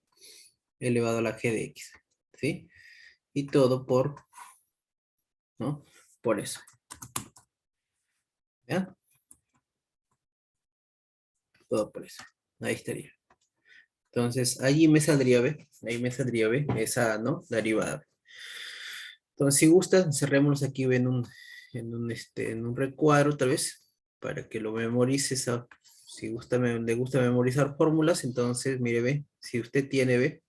S1: elevado a la g de x. ¿Sí? Y todo por, ¿no? Por eso. ¿Ya? Todo por eso. Ahí estaría. Entonces, allí me saldría, ¿ve? Ahí me saldría, ¿ve? Esa, ¿no? La derivada. Entonces, si gustan, cerrémonos aquí, ¿ve? En un recuadro, tal vez, para que lo memorices. Si gusta, le gusta memorizar fórmulas, entonces, mire, ¿ve? Si usted tiene, ¿ve?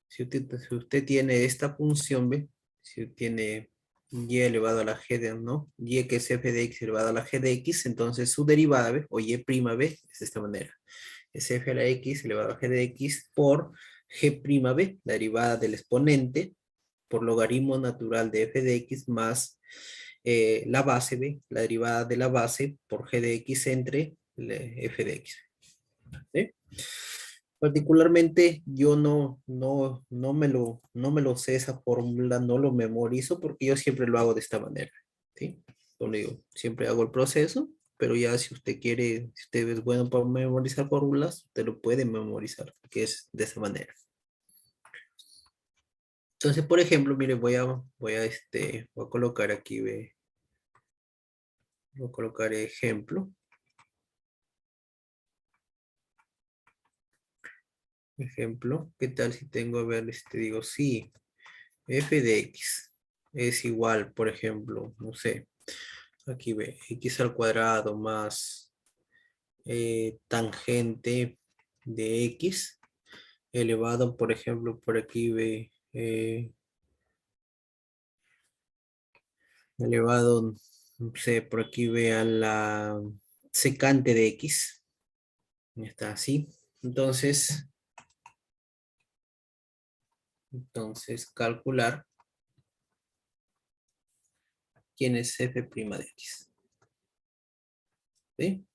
S1: Si usted tiene esta función, ¿ve? Si tiene y elevado a la g de, ¿no? Y que es f de x elevado a la g de x, entonces su derivada, ¿ve? O y', ¿ve? Es de esta manera. Es f a la x elevado a g de x por g', la derivada del exponente, por logaritmo natural de f de x más la base, ¿ve? La derivada de la base por g de x entre f de x. ¿Sí? Particularmente yo no me lo sé esa fórmula, no lo memorizo porque yo siempre lo hago de esta manera, ¿sí? Como digo, siempre hago el proceso, pero ya si usted quiere, si usted es bueno para memorizar fórmulas, usted lo puede memorizar, que es de esa manera. Entonces, por ejemplo, mire, voy a colocar aquí, voy a colocar ejemplo. Ejemplo, ¿qué tal si tengo, a ver, digo, sí, f de x es igual, por ejemplo, no sé, aquí ve, x al cuadrado más tangente de x elevado, por ejemplo, por aquí ve, elevado, no sé, por aquí ve a la secante de x, está así. Entonces calcular quién es f' de x. ¿Sí?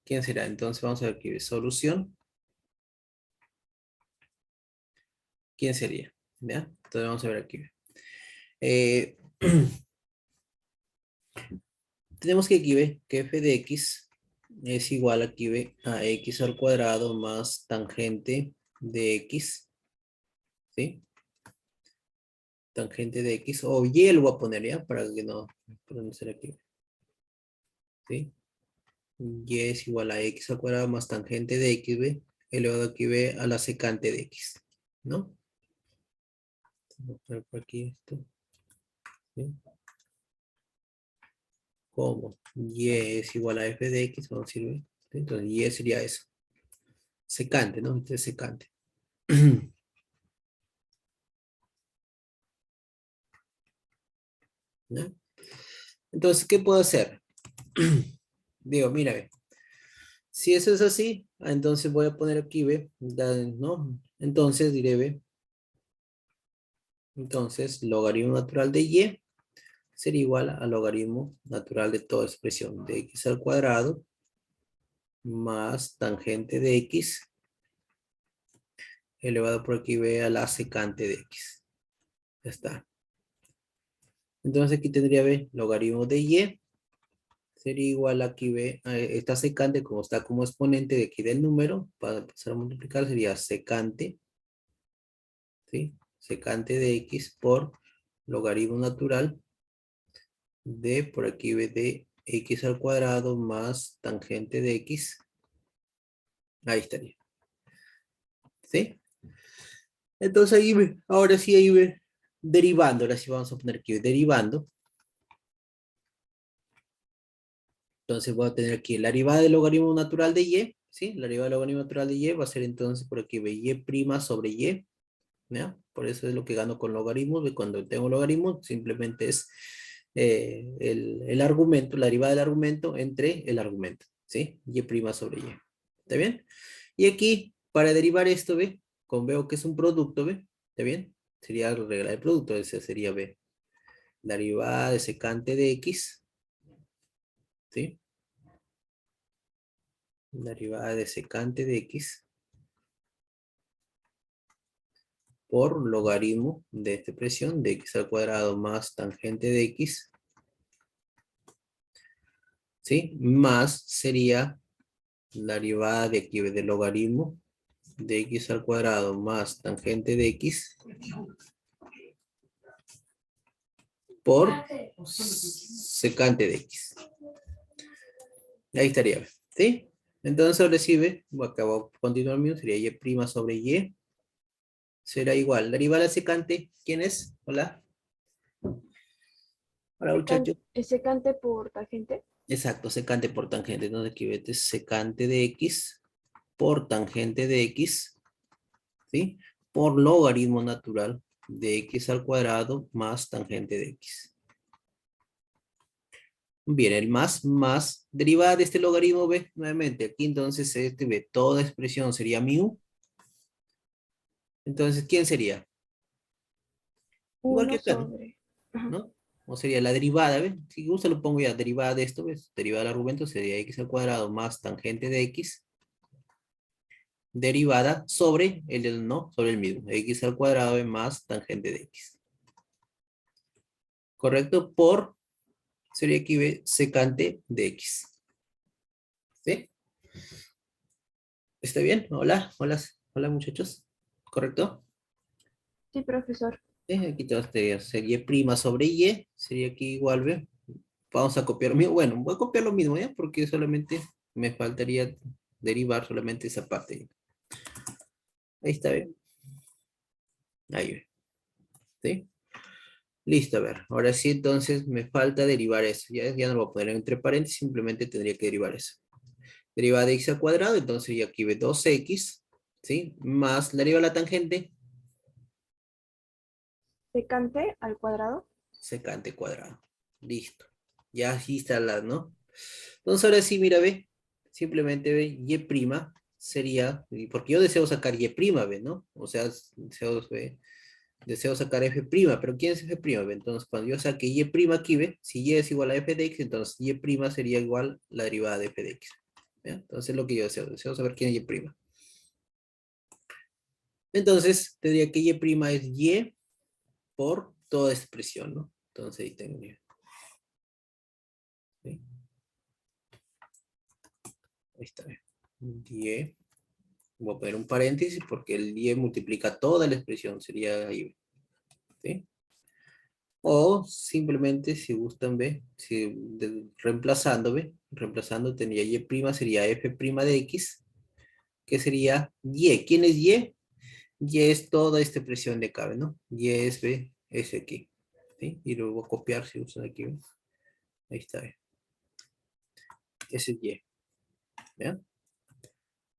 S1: ¿Quién será? Entonces vamos a ver aquí, solución. ¿Quién sería? ¿Ya? Entonces vamos a ver aquí. Eh, tenemos que aquí ve que f de x es igual aquí ve a x al cuadrado más tangente de x, ¿sí? Tangente de x, o y lo voy a poner ya, para que no ser aquí, ¿sí? Y es igual a x al cuadrado más tangente de x, ¿ve? Elevado aquí, ¿ve? A la secante de x, ¿no? Voy a poner por aquí esto, ¿sí? Como y es igual a f de x, vamos a decir, ¿ve? Entonces y sería eso. Secante, ¿no? Entonces secante. ¿No? Entonces, ¿qué puedo hacer? Digo, mira, ve, si eso es así, entonces voy a poner aquí, ve, ¿no? Entonces diré, ve, entonces logaritmo natural de y sería igual al logaritmo natural de toda expresión de x al cuadrado más tangente de x elevado por aquí, ve, a la secante de x. Ya está. Entonces aquí tendría, ve, logaritmo de y sería igual aquí, ve, a esta secante, como está como exponente de aquí del número, para pasar a multiplicar sería secante, ¿sí? Secante de x por logaritmo natural de, por aquí, ve, de x al cuadrado más tangente de x. Ahí estaría, ¿sí? Entonces ahí ve, ahora sí ahí ve, derivando, ahora sí vamos a poner aquí, derivando. Entonces voy a tener aquí la derivada del logaritmo natural de y, ¿sí? La derivada del logaritmo natural de y va a ser entonces por aquí, ve, y' sobre y, ¿ya? Por eso es lo que gano con logaritmos, ve, cuando tengo logaritmos simplemente es el argumento, la derivada del argumento entre el argumento, ¿sí? Y' sobre y. ¿Está bien? Y aquí, para derivar esto, ve, como veo que es un producto, ve, ¿está bien? Sería la regla del producto, ese sería, ve, la derivada de secante de x, ¿sí? La derivada de secante de x por logaritmo de esta expresión de x al cuadrado más tangente de x, ¿sí? Más sería la derivada de aquí del logaritmo de x al cuadrado más tangente de x por secante de x. Ahí estaría, ¿sí? Entonces recibe, acabo de continuar mío, sería y' sobre y. Será igual. La derivada de secante, ¿quién es? Hola. Hola, muchachos.
S3: ¿Es secante por tangente?
S1: Exacto, secante por tangente. Entonces aquí vete secante de x por tangente de x, ¿sí? Por logaritmo natural de x al cuadrado más tangente de x. Bien, el más derivada de este logaritmo, ve, nuevamente, aquí entonces este, ve, toda expresión sería mu. Entonces, ¿quién sería? Igual que
S3: 1
S1: acá, ¿no?
S3: sobre... Ajá.
S1: ¿No? O sería la derivada, ¿ve? Si gusta lo pongo ya, derivada de esto, ¿ves? Derivada del argumento sería x al cuadrado más tangente de x, derivada sobre no, sobre el mismo, x al cuadrado más tangente de x. ¿Correcto? Por, sería aquí, ¿ve? Secante de x. ¿Sí? ¿Está bien? Hola, hola, hola muchachos. ¿Correcto?
S3: Sí, profesor.
S1: Aquí todo sería prima sobre y, sería aquí igual, ¿ve? Vamos a copiar lo mismo. Bueno, voy a copiar lo mismo, ¿ya? Porque solamente me faltaría derivar solamente esa parte. Ahí está bien. Ahí ve. ¿Sí? Listo, a ver. Ahora sí, entonces me falta derivar eso. Ya no lo voy a poner entre paréntesis, simplemente tendría que derivar eso. Derivada de x al cuadrado, entonces ya aquí ve 2x, ¿sí? Más la derivada de la tangente,
S3: Secante al cuadrado.
S1: secante cuadrado. Listo. Ya así está la, ¿no? Entonces ahora sí, mira, ve. Simplemente ve, y' sería, porque yo deseo sacar y', ve, ¿no? O sea, deseo sacar f', pero ¿quién es f'? Ve? Entonces, cuando yo saque y' aquí, ve, si y es igual a f de x, entonces y' sería igual la derivada de f de x. ¿Ya? Entonces, lo que yo deseo saber quién es y'. Entonces, tendría que y' es y por toda expresión, ¿no? Entonces, ahí tengo y. ¿Sí? está bien. Y, voy a poner un paréntesis porque el y multiplica toda la expresión, sería ahí, ¿sí? O simplemente, si gustan, ¿ve? Si, reemplazando, ¿ve? Reemplazando tendría y prima, sería f prima de x, que sería y. ¿Quién es y? Y es toda esta expresión de acá, ¿no? Y es, ¿ve? Es aquí, ¿sí? Y lo voy a copiar si usan aquí, ¿ve? Ahí está, ¿ve? Ese es y, ¿ya?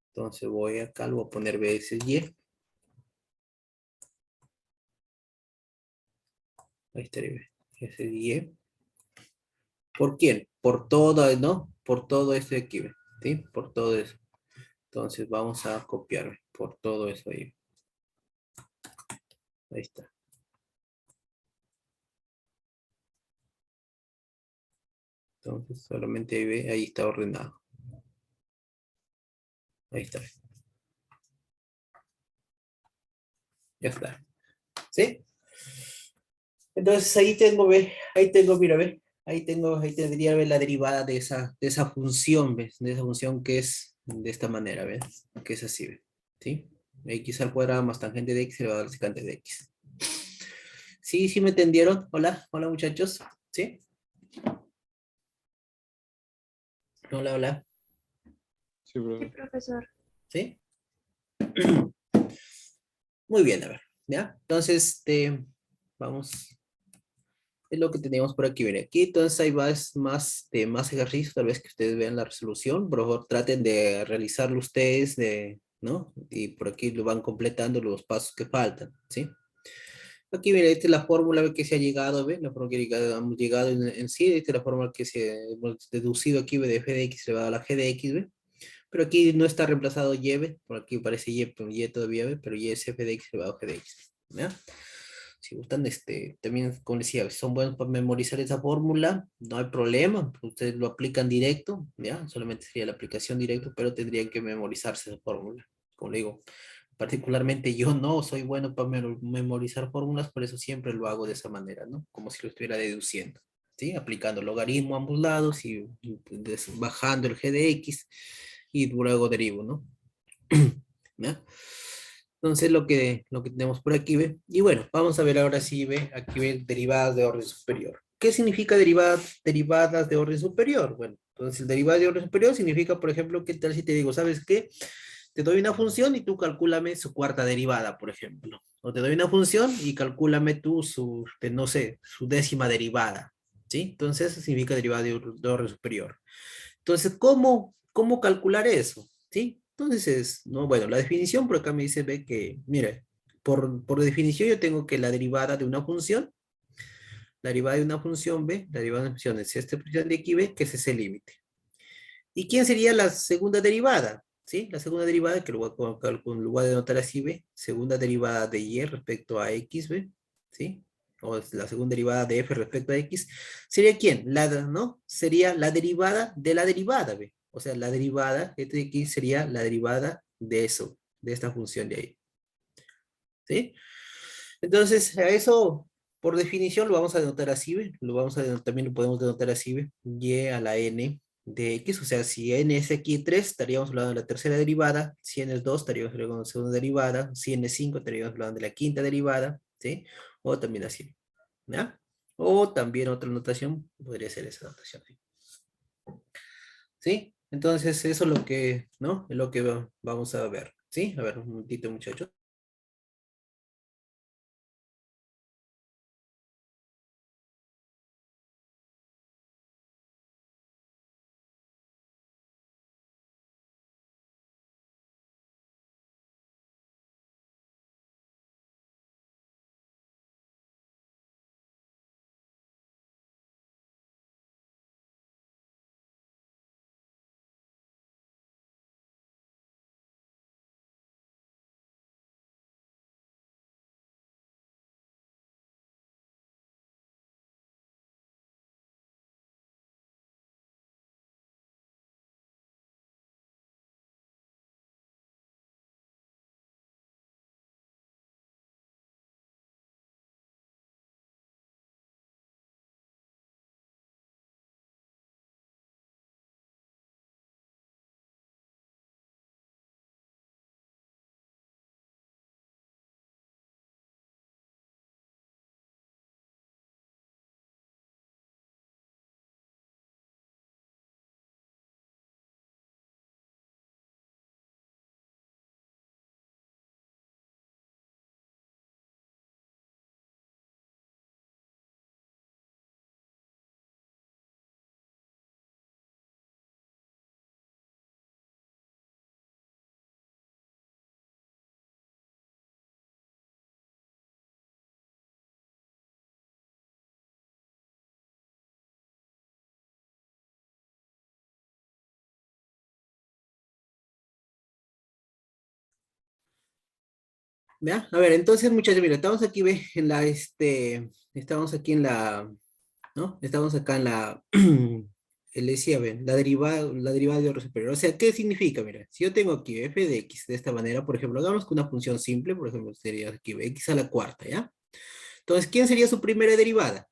S1: Entonces voy acá, lo voy a poner ¿ve? Ese es y. Ahí está, ¿ve? Ese es y. ¿Por quién? Por todo, ¿no? Por todo esto de aquí, ¿ve? ¿Sí? Por todo eso. Entonces vamos a copiar ¿ve? Por todo eso ahí. Ahí está. Entonces solamente ahí ve, ahí está ordenado. Ahí está. Ya está. ¿Sí? Entonces ahí tengo, ve, ahí tengo, mira, ve, ahí tendría ve, la derivada de esa función, ¿ves? De esa función que es de esta manera, ¿ves? Que es así, ¿ves? ¿Sí? X al cuadrado más tangente de x elevado al secante de x. ¿Sí? ¿Sí me entendieron? Hola, hola muchachos. ¿Sí? Hola, hola.
S2: Sí,
S3: Sí,
S2: profe.
S3: profesor.
S1: ¿Sí? Muy bien, a ver, ¿ya? Entonces, vamos, es lo que tenemos por aquí, miren, aquí entonces hay más ejercicios, tal vez que ustedes vean la resolución, por favor traten de realizarlo ustedes, ¿no? Y por aquí lo van completando los pasos que faltan, ¿sí? Aquí, miren, esta es la fórmula que se ha llegado, ¿ven? La fórmula que hemos llegado en sí, esta es la fórmula que se hemos deducido aquí, ¿ve? De f de x elevado a la g de x, ¿ve? Pero aquí no está reemplazado y, ¿ve? Por aquí parece y, pero y todavía, ¿ve? Pero y es f de x elevado a g de x, ¿ya? Si gustan, también, como decía, son buenos para memorizar esa fórmula, no hay problema, ustedes lo aplican directo, ¿ya? Solamente sería la aplicación directa, pero tendrían que memorizarse esa fórmula. Como le digo, particularmente yo no soy bueno para memorizar fórmulas, por eso siempre lo hago de esa manera, ¿no? Como si lo estuviera deduciendo, ¿sí? Aplicando logaritmo a ambos lados y bajando el g de x y luego derivo, ¿no? ¿Ya? Entonces lo que tenemos por aquí, ¿ve? Y bueno, vamos a ver ahora sí, ¿ve? Aquí ve derivadas de orden superior. ¿Qué significa derivadas de orden superior? Bueno, entonces derivadas de orden superior significa, por ejemplo, ¿qué tal si te digo, ¿sabes qué? Te doy una función y tú calcúlame su cuarta derivada, por ejemplo. O te doy una función y calcúlame tú no sé, su décima derivada, ¿sí? Entonces eso significa derivada de orden superior. Entonces, ¿cómo calcular eso? ¿Sí? Entonces, no, bueno, la definición por acá me dice, ve que, mire, por definición yo tengo que la derivada de una función, la derivada de una función, ve, la derivada de una función es esta expresión de aquí, ve, que es ese límite. ¿Y quién sería la segunda derivada? ¿Sí? La segunda derivada, que lo voy a colocar con lugar de anotar así, ve, segunda derivada de y respecto a x, ve, ¿sí? O la segunda derivada de f respecto a x, ¿sería quién? ¿No? Sería la derivada de la derivada, ¿ve? O sea, la derivada, este de aquí sería la derivada de eso, de esta función de ahí, ¿sí? Entonces, a eso, por definición, lo vamos a denotar así, ¿ve? También lo podemos denotar así, ¿ve? Y a la n de x, o sea, si n es aquí 3 estaríamos hablando de la tercera derivada, si n es 2 estaríamos hablando de la segunda derivada, si n es 5 estaríamos hablando de la quinta derivada, ¿sí? O también así, ¿ya? O también otra notación, podría ser esa notación, ¿sí? Entonces, eso es lo que, ¿no? Es lo que vamos a ver, ¿sí? A ver, un momentito, muchachos. ¿Ya? A ver, entonces, muchachos, mira, estamos aquí, ve, en la, estamos aquí en la, ¿no? Estamos acá en la, le decía, ven, la derivada de orden superior. O sea, ¿qué significa? Mira, si yo tengo aquí f de x de esta manera, por ejemplo, hagamos con una función simple, por ejemplo, sería aquí x a la cuarta, ¿ya? Entonces, ¿quién sería su primera derivada?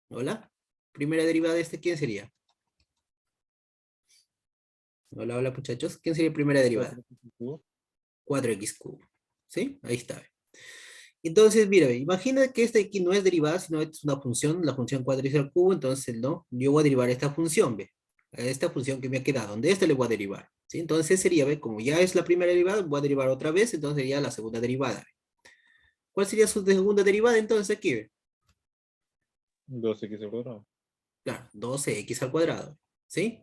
S1: ¿Hola? Primera derivada de este, ¿quién sería? Hola, hola, muchachos. ¿Quién sería primera derivada? 4x cubo. ¿Sí? Ahí está. Entonces, mira, imagina que esta aquí no es derivada, sino es una función, la función 4x al cubo, entonces, ¿no? Yo voy a derivar esta función, ¿ve? A esta función que me ha quedado, donde esta le voy a derivar, ¿sí? Entonces sería, ¿ve? Como ya es la primera derivada, voy a derivar otra vez, entonces sería la segunda derivada. ¿Ve? ¿Cuál sería su segunda derivada entonces aquí, ve?
S2: 2x al cuadrado.
S1: Claro, 12x al cuadrado, ¿sí?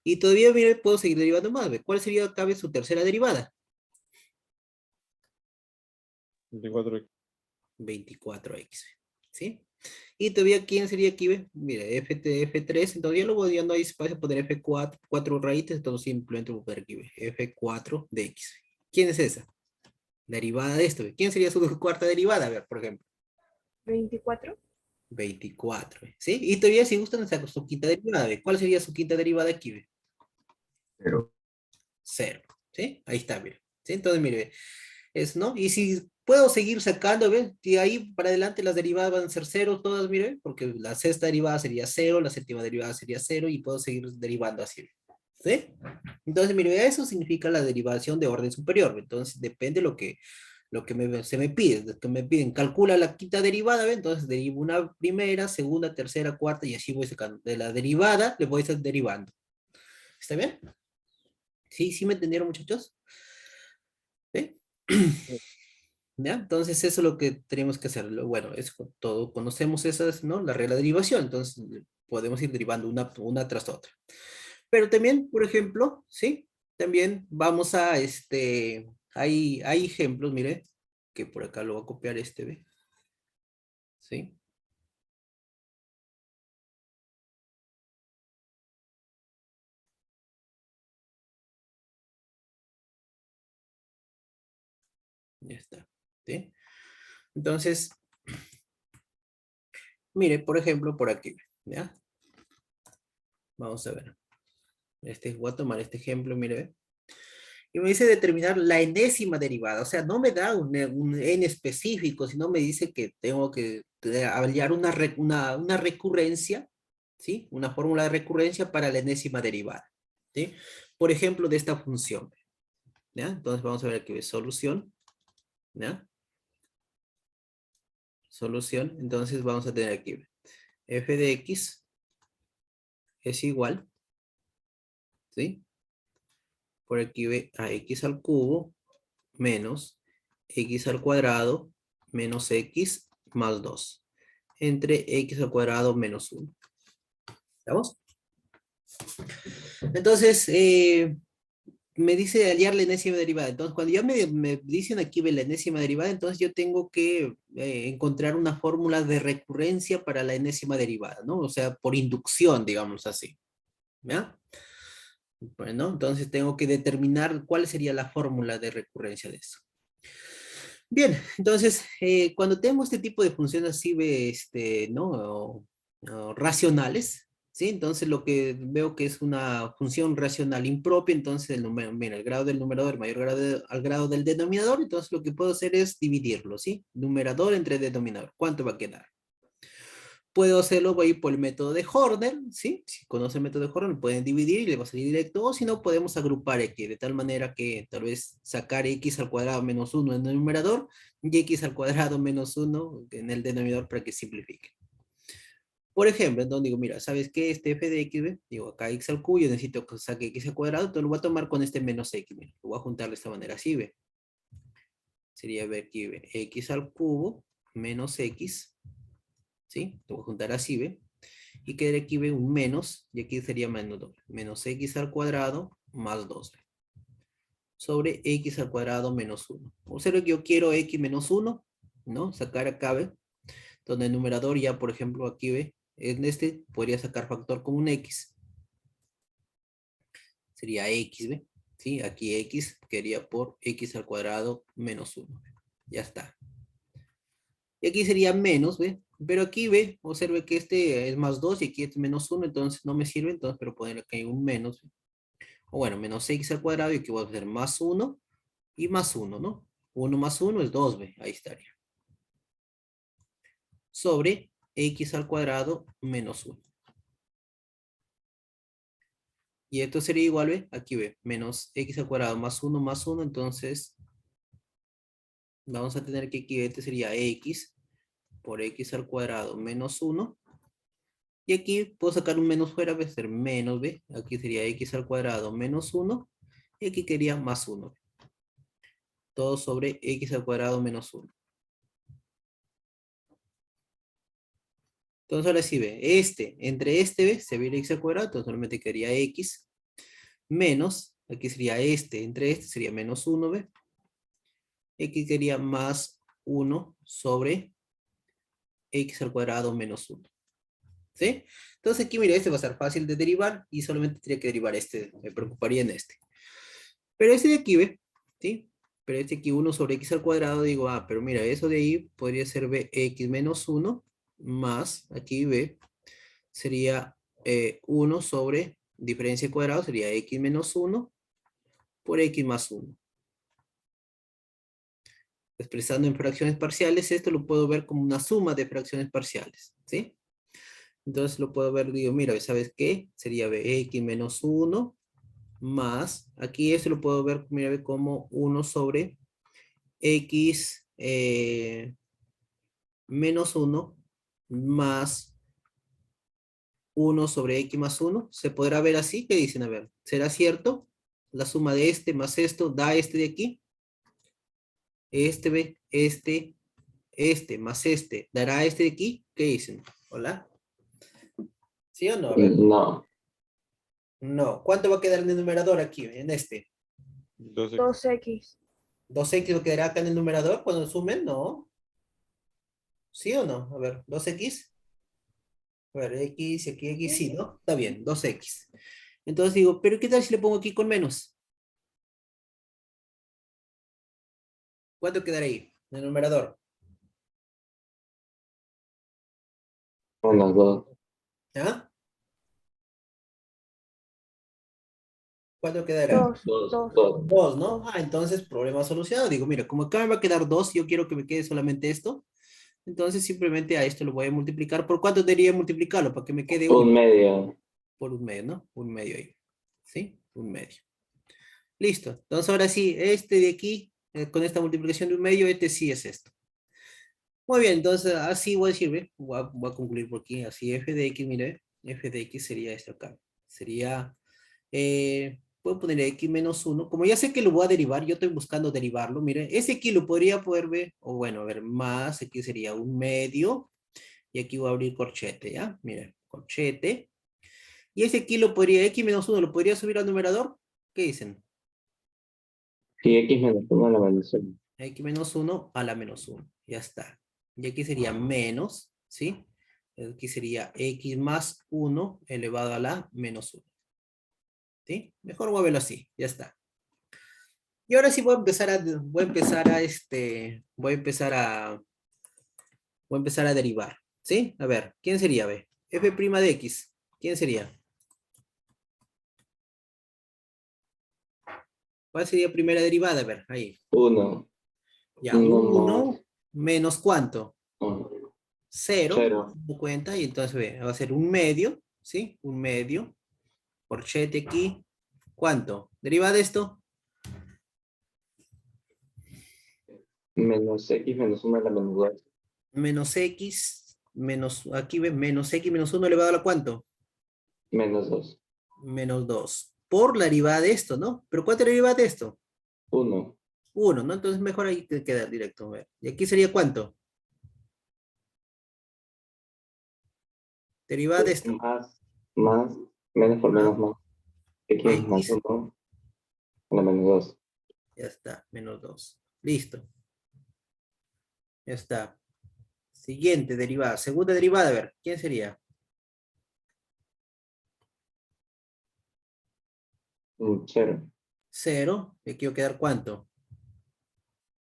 S1: Y todavía, mira, puedo seguir derivando más, ¿ve? ¿Cuál sería, cabe, su tercera derivada?
S2: 24x.
S1: 24x, ¿sí? Y todavía, ¿quién sería aquí? Ve? Mira, F3, entonces ya, ya no hay espacio para poner F4, 4 raíces, entonces simplemente voy a poner aquí, ve, F4 de x. ¿Quién es esa? Derivada de esto, ve. ¿Quién sería su cuarta derivada? A ver, por ejemplo.
S3: 24.
S1: 24, ve, ¿sí? Y todavía, si gustan, saco su quinta derivada, ve. ¿Cuál sería su quinta derivada aquí? Ve?
S4: Pero,
S1: 0, ¿sí? Ahí está, mire. ¿Sí? Entonces, mire, es, ¿no? Y si puedo seguir sacando, ¿ves? Y ahí para adelante las derivadas van a ser cero todas, mire, porque la sexta derivada sería cero, la séptima derivada sería cero, y puedo seguir derivando así, ¿sí? Entonces, mire, eso significa la derivación de orden superior. Entonces, depende se me pide, que me piden, calcula la quinta derivada, ¿ves? Entonces derivo una primera, segunda, tercera, cuarta, y así voy sacando. De la derivada le voy a estar derivando. ¿Está bien? ¿Sí? ¿Sí me entendieron, muchachos? ¿Sí? ¿Ya? Entonces eso es lo que tenemos que hacer. Bueno, es todo, conocemos esas, ¿no? La regla de derivación, entonces podemos ir derivando una tras otra. Pero también, por ejemplo, ¿sí? También vamos a, hay ejemplos, mire, que por acá lo voy a copiar ¿ve? ¿Sí? Ya está, ¿sí? Entonces, mire, por ejemplo, por aquí, ¿ya? Vamos a ver. Voy a tomar este ejemplo, mire, ¿ve? Y me dice determinar la enésima derivada, o sea, no me da un n específico, sino me dice que tengo que hallar una recurrencia, ¿sí? Una fórmula de recurrencia para la enésima derivada, ¿sí? Por ejemplo, de esta función, ¿ya? Entonces vamos a ver aquí, solución, ¿ya? Solución, entonces vamos a tener aquí, f de x es igual, ¿sí? Por aquí ve a x al cubo menos x al cuadrado menos x más 2 entre x al cuadrado menos 1. ¿Estamos? Entonces, me dice hallar la enésima derivada. Entonces, cuando ya me dicen aquí ve la enésima derivada, entonces yo tengo que encontrar una fórmula de recurrencia para la enésima derivada, ¿no? O sea, por inducción, digamos así. ¿Ya? Bueno, entonces tengo que determinar cuál sería la fórmula de recurrencia de eso. Bien, entonces, cuando tenemos este tipo de funciones así, ¿no? O racionales, ¿sí? Entonces lo que veo que es una función racional impropia, entonces el número, mira, el grado del numerador mayor al grado del denominador, entonces lo que puedo hacer es dividirlo, ¿sí? Numerador entre denominador. ¿Cuánto va a quedar? Puedo hacerlo, voy a ir por el método de Horner, ¿sí? Si conoce el método de Horner, pueden dividir y le va a salir directo, o si no, podemos agrupar x, de tal manera que tal vez sacar x al cuadrado menos 1 en el numerador y x al cuadrado menos 1 en el denominador para que simplifique. Por ejemplo, entonces digo, mira, ¿sabes qué? Este f de x, ¿ve? Digo, acá x al cubo, yo necesito que saque x al cuadrado, entonces lo voy a tomar con este menos x, mira, lo voy a juntar de esta manera, así, ¿ve? Sería ver aquí, ¿ve? X al cubo menos x, ¿sí? Lo voy a juntar así, ¿ve? Y quedaría aquí ve un menos, y aquí sería menos 2, menos x al cuadrado más 2 sobre x al cuadrado menos 1. Observe que yo quiero x menos 1, ¿no? Sacar acá, ¿ve? Donde el numerador ya, por ejemplo, aquí ve, en este podría sacar factor con un x, sería x, ¿ve? ¿Sí? Aquí x quedaría por x al cuadrado menos 1. Ya está. Y aquí sería menos, ¿ve? Pero aquí, ¿ve? Observe que este es más 2 y aquí es menos 1, entonces no me sirve, entonces, pero poner aquí un menos. O bueno, menos x al cuadrado y aquí voy a hacer más 1 y más 1, ¿no? 1 más 1 es 2, ¿ve? Ahí estaría. Sobre x al cuadrado menos 1. Y esto sería igual, ¿ve? Aquí, ¿ve? Menos x al cuadrado más 1, entonces vamos a tener que aquí este sería x por x al cuadrado menos 1. Y aquí puedo sacar un menos fuera, va a ser menos, ¿ve? Aquí sería x al cuadrado menos 1. Y aquí quería más 1. Todo sobre x al cuadrado menos 1. Entonces ahora sí ve, entre este, ¿ve? Se viene x al cuadrado, entonces solamente quedaría x menos, aquí sería entre este sería menos 1, ¿ve? Aquí quedaría más 1 sobre x al cuadrado menos 1. ¿Sí? Entonces aquí, mira, este va a ser fácil de derivar y solamente tendría que derivar este, me preocuparía en este. Pero este de aquí, ¿ve? ¿Sí? Pero este aquí 1 sobre x al cuadrado, digo, pero mira, eso de ahí podría ser x menos 1 más, aquí, ¿ve? Sería 1 sobre diferencia de cuadrado, sería x menos 1 por x más 1. Expresando en fracciones parciales, esto lo puedo ver como una suma de fracciones parciales, ¿sí? Entonces lo puedo ver, digo, mira, ¿sabes qué? Sería x menos 1 más, aquí esto lo puedo ver, mira, como 1 sobre x menos 1 más 1 sobre x más 1. ¿Se podrá ver así? ¿Qué dicen? A ver, ¿será cierto? La suma de este más esto da este de aquí. Este más este dará este de aquí. ¿Qué dicen? ¿Hola? ¿Sí o no? A ver.
S2: No.
S1: No. ¿Cuánto va a quedar en el numerador aquí, en este?
S2: 12.
S3: 2x.
S1: 2x va a quedar acá en el numerador cuando sumen, ¿no? ¿Sí o no? A ver, 2x. A ver, x y aquí x, sí, ¿no? Está bien, 2x. Entonces digo, ¿pero qué tal si le pongo aquí con menos? ¿Cuánto quedará ahí en el numerador?
S2: Menos 2.
S1: ¿Ah? ¿Cuánto quedará?
S3: 2.
S2: 2.
S3: 2.
S2: 2.
S1: 2, ¿no?
S3: 2.
S1: Entonces problema solucionado. Digo, mira, como acá me va a quedar 2, yo quiero que me quede solamente esto. Entonces simplemente a esto lo voy a multiplicar. ¿Por cuánto debería multiplicarlo? Para que me quede 1.
S2: Un medio.
S1: Por un medio, ¿no? Un medio ahí. ¿Sí? Un medio. Listo. Entonces ahora sí, este de aquí, con esta multiplicación de un medio, este sí es esto. Muy bien, entonces así voy a decir, ¿ve? Voy a concluir por aquí. Así f de x, mire, f de x sería esto acá. Sería, puedo poner x menos 1. Como ya sé que lo voy a derivar, yo estoy buscando derivarlo. Mire, ese aquí lo podría poder ver, o bueno, a ver, más, aquí sería un medio. Y aquí voy a abrir corchete, ¿ya? Mire, corchete. Y ese aquí lo podría, x menos 1, ¿lo podría subir al numerador? ¿Qué dicen?
S2: Si x menos 1 a la menos 1.
S1: X menos 1 a la menos 1. Ya está. Y aquí sería menos, ¿sí? Aquí sería x más 1 elevado a la menos 1. ¿Sí? Mejor voy a verlo así. Ya está. Y ahora sí voy a empezar a derivar. ¿Sí? A ver, ¿quién sería, B? F' de x. ¿Quién sería? ¿Cuál sería primera derivada? A ver, ahí.
S2: 1.
S1: Ya,
S2: 1 más
S1: 1 menos ¿cuánto? 0,
S2: 0.
S1: me cuenta, y entonces ve, va a ser un medio, ¿sí? Un medio, corchete aquí, ¿cuánto? Deriva de esto,
S2: Menos x menos 1 a la menos 2.
S1: menos x, aquí ve, menos x menos 1 elevado a la ¿cuánto?
S2: Menos 2.
S1: Menos 2, por la derivada de esto, ¿no? ¿Pero cuánto deriva de esto?
S2: 1.
S1: 1, ¿no? Entonces mejor ahí te queda directo, a ver. ¿Y aquí sería cuánto? Derivada de esto,
S2: Más, menos por
S1: ¿ah?
S2: menos más. X más
S1: X,
S2: 1 a la menos 2.
S1: ya está, menos 2. Listo, ya está. Siguiente derivada, segunda derivada, a ver, ¿quién sería?
S2: 0.
S1: 0, ¿y aquí va a quedar cuánto?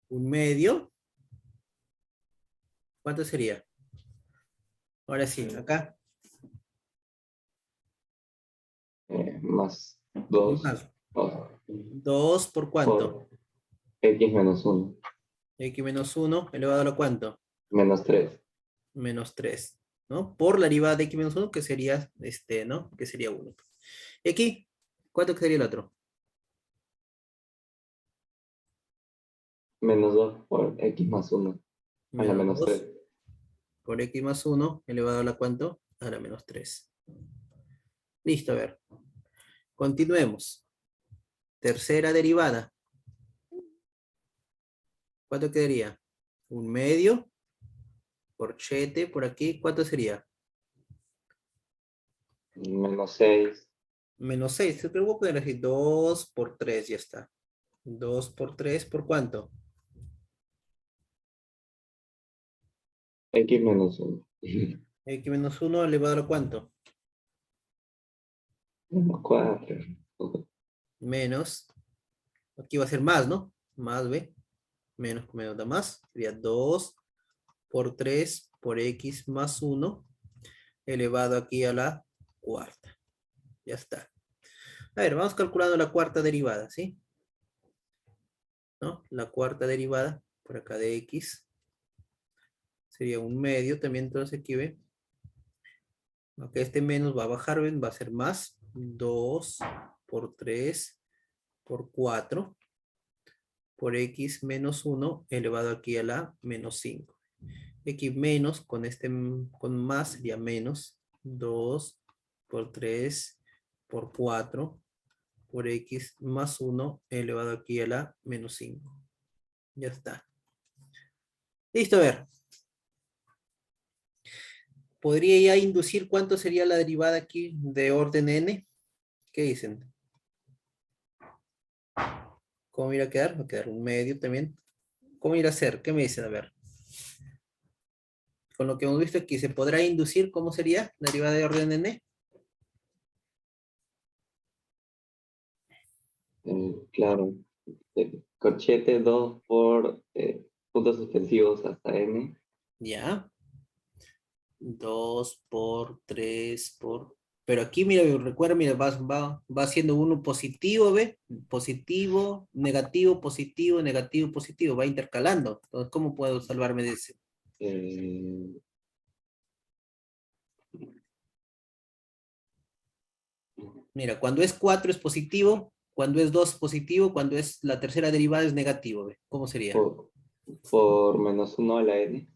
S1: Un medio, ¿Cuánto sería? Ahora sí, acá.
S5: Más 2
S1: Más. 2 por cuánto.
S5: por x menos 1,
S1: X menos 1 elevado a lo cuánto.
S5: menos 3.
S1: Menos 3, ¿no? Por la derivada de x menos 1, que sería, ¿no? Que sería 1. Y aquí, ¿cuánto sería el otro?
S5: Menos 2 por x más 1 a la
S1: Menos
S5: menos
S1: 2
S5: 3.
S1: por x más 1 elevado a la cuánto. A la menos 3. Listo, a ver. Continuemos. Tercera derivada. ¿Cuánto quedaría? Un medio por 7 por aquí. ¿Cuánto sería?
S5: Menos 6.
S1: Menos 6. Te voy a poner así. 2 por 3, ya está. 2 por 3, ¿por cuánto?
S5: X menos 1.
S1: X menos 1 elevado a lo cuánto.
S5: Menos 4.
S1: Menos. Aquí va a ser más, ¿no? Más, ¿ve? Menos con menos da más. Sería 2 por 3 por x más 1 elevado aquí a la cuarta. Ya está. A ver, vamos calculando la cuarta derivada, ¿sí? ¿No? La cuarta derivada, por acá de x, sería un medio también, entonces aquí ve. Acá este menos va a bajar, ¿ven? Va a ser más. 2 por 3 por 4 por x menos 1 elevado aquí a la menos 5. X menos con con más sería menos 2 por 3 por 4 por x más 1 elevado aquí a la menos 5. Ya está. Listo, a ver. ¿Podría ya inducir cuánto sería la derivada aquí de orden n? ¿Qué dicen? ¿Cómo irá a quedar? Va a quedar un medio también. ¿Cómo irá a ser? ¿Qué me dicen? A ver. Con lo que hemos visto aquí, ¿se podrá inducir cómo sería la derivada de orden n?
S5: Claro. Corchete 2 por puntos suspensivos hasta n.
S1: Ya. 2 por 3 por... Pero aquí, mira, recuerda, mira, va siendo uno positivo, ¿ve? Positivo, negativo, positivo, negativo, positivo. Va intercalando. Entonces, ¿cómo puedo salvarme de ese?
S5: Eh,
S1: Mira, cuando es 4 es positivo, cuando es 2 es positivo, cuando es la tercera derivada es negativo, ¿ve? ¿Cómo sería?
S5: por menos 1 a la n.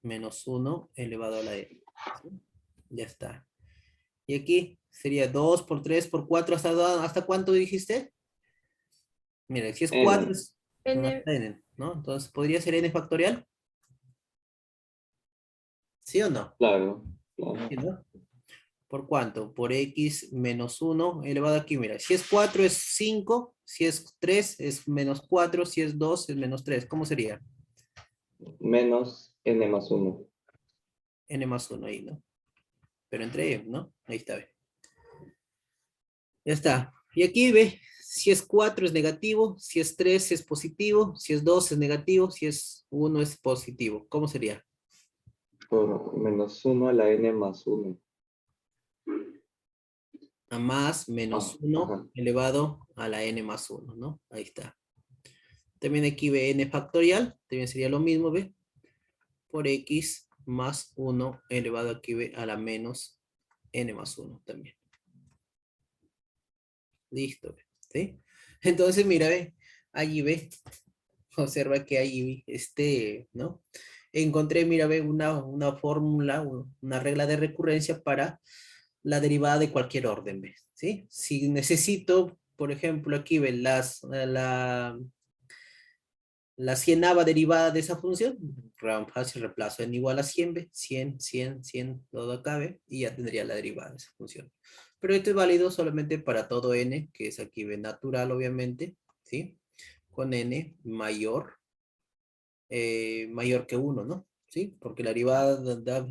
S1: Menos 1 elevado a la n. ¿Sí? Ya está. Y aquí sería 2 por 3 por 4, ¿hasta cuánto dijiste? Mira, si es 4
S5: n.
S1: es
S3: N,
S1: hasta n, ¿no? Entonces, ¿podría ser n factorial? ¿Sí o no?
S5: Claro, claro.
S1: ¿Sí, no? ¿Por cuánto? Por x menos 1 elevado aquí, mira. Si es 4 es 5, si es 3 es menos 4, si es 2 es menos 3. ¿Cómo sería?
S5: Menos n más 1.
S1: N más 1 ahí, ¿no? Pero entre ellos, ¿no? Ahí está, ve. Ya está. Y aquí ve, si es 4 es negativo, si es 3 es positivo, si es 2 es negativo, si es 1 es positivo. ¿Cómo sería?
S5: Por menos 1 a la n más 1.
S1: A más menos 1
S5: Ajá.
S1: elevado a la n más 1, ¿no? Ahí está. También aquí ve n factorial, también sería lo mismo, ¿ve? Por x más 1 elevado aquí ve a la menos n más 1 también. Listo, ¿ve? ¿Sí? Entonces, mira, ve, allí ve, observa que ahí, ¿no? Encontré, mira, ve, una fórmula, una regla de recurrencia para la derivada de cualquier orden, ¿ve? ¿Sí? Si necesito, por ejemplo, aquí, ve, la cienava derivada de esa función, fácil reemplazo n igual a 100, ¿ve? 100, 100, 100, todo acá, ¿ve? Y ya tendría la derivada de esa función. Pero esto es válido solamente para todo n, que es aquí, ¿ve? Natural, obviamente, ¿sí? Con n mayor que 1, ¿no? ¿Sí? Porque la derivada,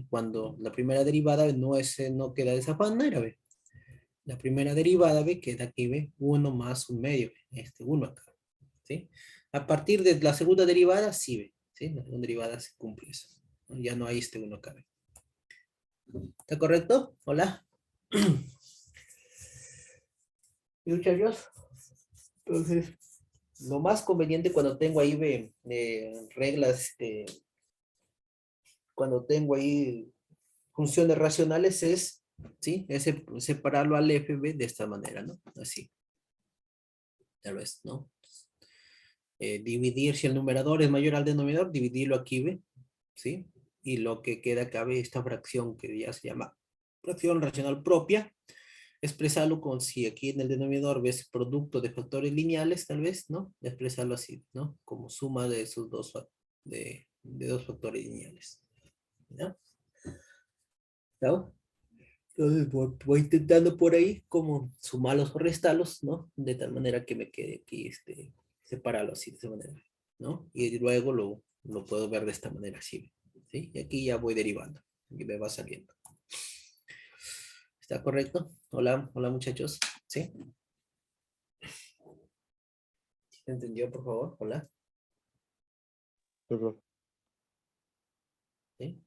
S1: cuando la primera derivada no queda de esa manera, ¿ve? La primera derivada, ¿ve? Queda aquí, ¿ve? 1 más un medio, ¿ve? 1 acá, ¿sí? A partir de la segunda derivada, sí, ¿ve? ¿Sí? La segunda derivada se cumple eso. Ya no hay uno acá. ¿Está correcto? Hola. Muchachos. Entonces, lo más conveniente cuando tengo ahí reglas, cuando tengo ahí funciones racionales es, ¿sí? Es separarlo al FB de esta manera, ¿no? Así. Tal vez, ¿no? Dividir, si el numerador es mayor al denominador, dividirlo aquí, ¿ve? ¿Sí? Y lo que queda acá, ¿ve? Esta fracción que ya se llama fracción racional propia, expresarlo con si aquí en el denominador ves producto de factores lineales, tal vez, ¿no? Expresarlo así, ¿no? Como suma de esos de dos factores lineales. ¿Ya? ¿No? Entonces voy intentando por ahí como sumarlos o restarlos, ¿no? De tal manera que me quede aquí, separarlo así de esa manera, ¿no? Y luego lo puedo ver de esta manera así, ¿sí? Y aquí ya voy derivando y me va saliendo. ¿Está correcto? Hola, hola muchachos, ¿sí? ¿Se entendió, por favor? Hola,
S2: Sí, profe.
S1: ¿sí?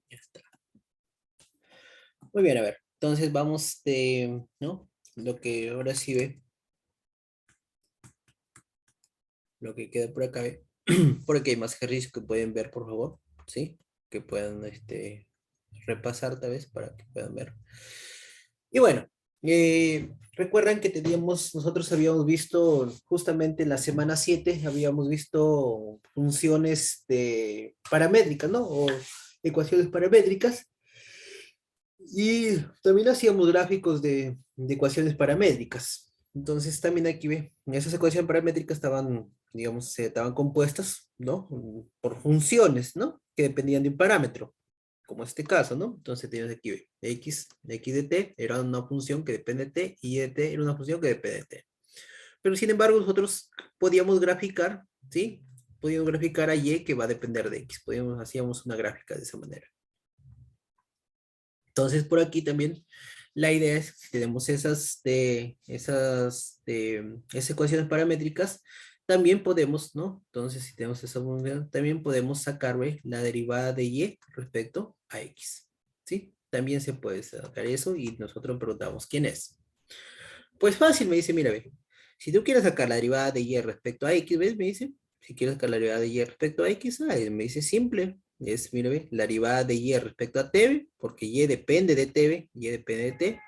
S1: Ya está. Muy bien, a ver. Entonces vamos de, ¿no? Lo que ahora sí ve, lo que queda por acá ve. Por aquí hay más ejercicios que pueden ver, por favor, ¿sí? Que puedan, repasar tal vez para que puedan ver. Y bueno, recuerdan que nosotros habíamos visto justamente en la semana 7 habíamos visto funciones paramétricas, ¿no? O ecuaciones paramétricas. Y también hacíamos gráficos de ecuaciones paramétricas. Entonces también aquí ve, esas ecuaciones paramétricas estaban, digamos, estaban compuestas, ¿no? Por funciones, ¿no? Que dependían de un parámetro, como este caso, ¿no? Entonces tienes aquí, ve, x de t era una función que depende de t, y de t era una función que depende de t. Pero sin embargo nosotros podíamos graficar, ¿sí? Podíamos graficar a y que va a depender de x. Hacíamos una gráfica de esa manera. Entonces, por aquí también la idea es que si tenemos esas ecuaciones paramétricas, también podemos, ¿no? Entonces, si tenemos esa función, también podemos sacar, ¿ve? La derivada de y respecto a x, ¿sí? También se puede sacar eso y nosotros preguntamos, ¿quién es? Pues fácil, me dice, mira, ve, si tú quieres sacar la derivada de y respecto a x, ¿ves? Me dice, si quieres sacar la derivada de y respecto a x, me dice simple, es, mira, ve, la derivada de y respecto a t, ¿ve? Porque y depende de t, ¿ve? Y depende de t,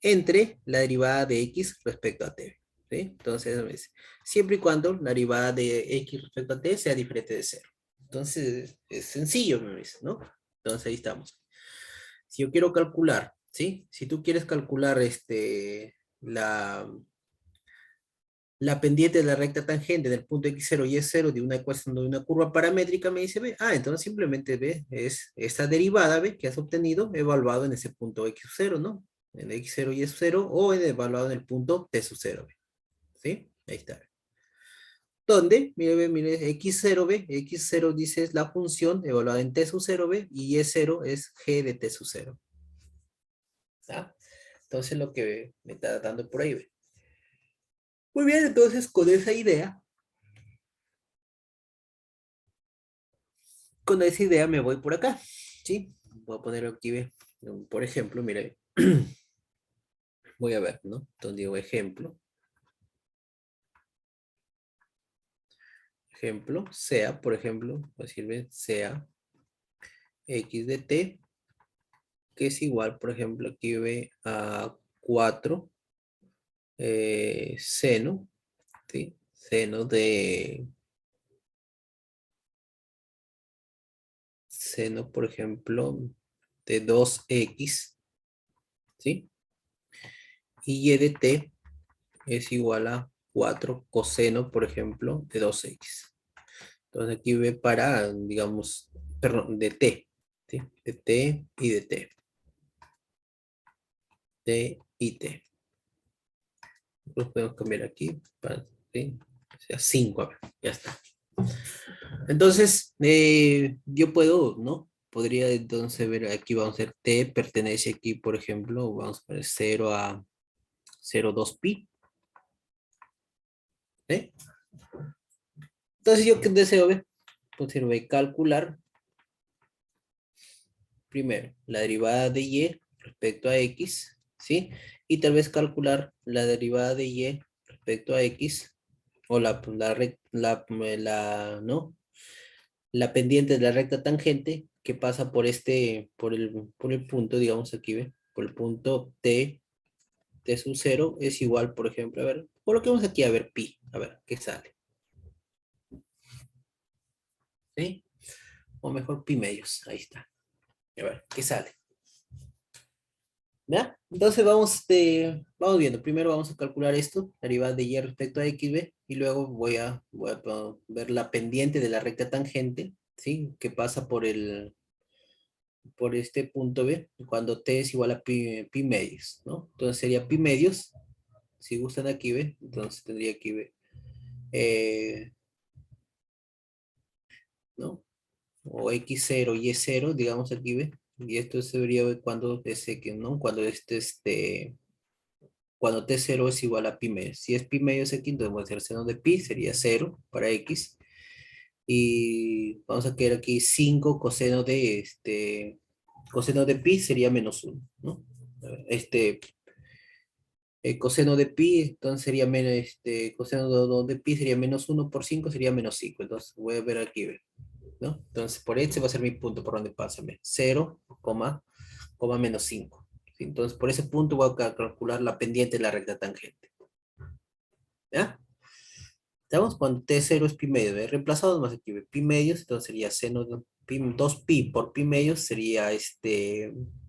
S1: entre la derivada de x respecto a t, ¿sí? Entonces, me dice, siempre y cuando la derivada de x respecto a t sea diferente de cero. Entonces, es sencillo, me dice, ¿no? Entonces, ahí estamos. Si yo quiero calcular, ¿sí? Si tú quieres calcular la, la pendiente de la recta tangente del punto x0 y y0 de una ecuación de una curva paramétrica, me dice, ve, entonces simplemente ve, es esta derivada, ve, que has obtenido, evaluado en ese punto x0, ¿no? En x0 y s0, o evaluado en el punto t sub 0, ve, ¿sí? Ahí está. Donde, mire, x0, ve, x0 dice es la función evaluada en t sub 0, ve, y y0 es g de t sub 0. ¿Está? Entonces lo que me está dando por ahí, ve. Muy bien, entonces con esa idea me voy por acá, ¿sí? Voy a poner aquí, ve, por ejemplo, mire, voy a ver, ¿no? Entonces digo ejemplo, sea, por ejemplo, voy a decir, ve, sea x de t, que es igual, por ejemplo, aquí ve a 4 seno, ¿sí? Seno, por ejemplo, de 2x, ¿sí? Y y de t es igual a 4 coseno, por ejemplo, de 2x. Entonces aquí ve para, digamos, perdón, de t, ¿sí? De t y de t. T y t. Los podemos cambiar aquí para, ¿sí? O sea, 5, a ver, ya está. Entonces, yo puedo, ¿no? podría entonces ver, aquí vamos a ver t pertenece aquí, por ejemplo, vamos a poner 0 a 0,2 pi. ¿Eh? Entonces yo que deseo ver, entonces voy a calcular primero la derivada de y respecto a x, ¿sí? Y tal vez calcular la derivada de y respecto a x, o ¿no? La pendiente de la recta tangente que pasa por por el punto, digamos aquí, ¿ve? Por el punto t sub 0 es igual, por ejemplo, a ver, coloquemos aquí a ver pi, a ver qué sale. ¿Sí? O mejor pi medios, ahí está. A ver, ¿qué sale? ¿Ya? Entonces vamos viendo. Primero vamos a calcular esto, la derivada de y respecto a x, ¿ve? Y luego voy a ver la pendiente de la recta tangente, ¿sí? Que pasa por este punto B, cuando t es igual a pi medios, ¿no? Entonces sería pi medios, si gustan aquí, ¿ve? Entonces tendría aquí, ¿ve? ¿No? O x0 y0, digamos aquí, ¿ve? Y esto se vería ¿ve? Cuando que ¿no? Cuando t0 es igual a pi medios. Si es pi medios aquí, entonces voy a hacer seno de pi, sería 0 para x. Y vamos a quedar aquí 5 coseno de pi sería menos 1, ¿no? Coseno de pi, entonces sería menos, coseno de pi sería menos 1 por 5 sería menos 5. Entonces voy a ver aquí, ¿no? Entonces por este va a ser mi punto por donde pasa, 0, menos 5. ¿Sí? Entonces por ese punto voy a calcular la pendiente de la recta tangente. ¿Ya? ¿Estamos? Cuando t0 es pi medio, ¿ve? Reemplazados más aquí, ¿ve? Pi medios, entonces sería seno de pi, 2pi por pi medios sería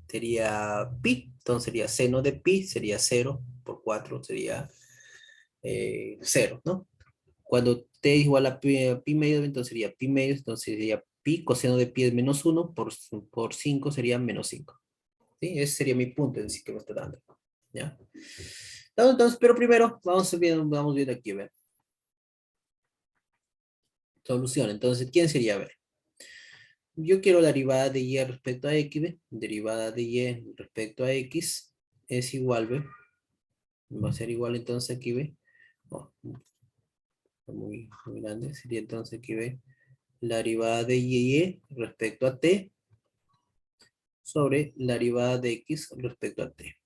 S1: sería pi, entonces sería seno de pi, sería 0 por 4, sería 0, ¿no? Cuando t es igual a pi medios, entonces sería pi medios, entonces sería pi, coseno de pi es menos 1, por 5 sería menos 5. ¿Sí? Ese sería mi punto en sí que me está dando. ¿Ya? Entonces, pero primero vamos viendo aquí, ¿ve? Solución. Entonces, ¿quién sería? A ver. Yo quiero la derivada de y respecto a x, ¿ve? Derivada de y respecto a x es igual, ¿ve? Va a ser igual entonces aquí, ¿ve? Oh, muy grande. Sería entonces aquí, ¿ve? La derivada de y respecto a t sobre la derivada de x respecto a t.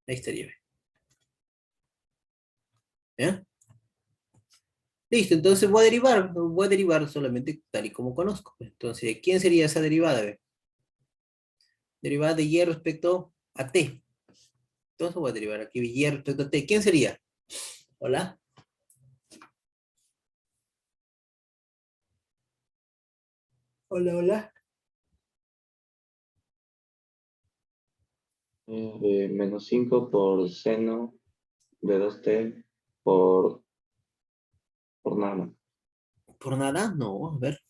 S1: Ahí estaría, ¿ve? ¿Ya? Listo, entonces voy a derivar solamente tal y como conozco. Entonces, ¿quién sería esa derivada? ¿Ve? Derivada de y respecto a t. Entonces voy a derivar aquí y respecto a t. ¿Quién sería? Hola. Hola, hola.
S5: Menos 5 por seno de 2t por, por nada.
S1: ¿Por nada? No, a ver.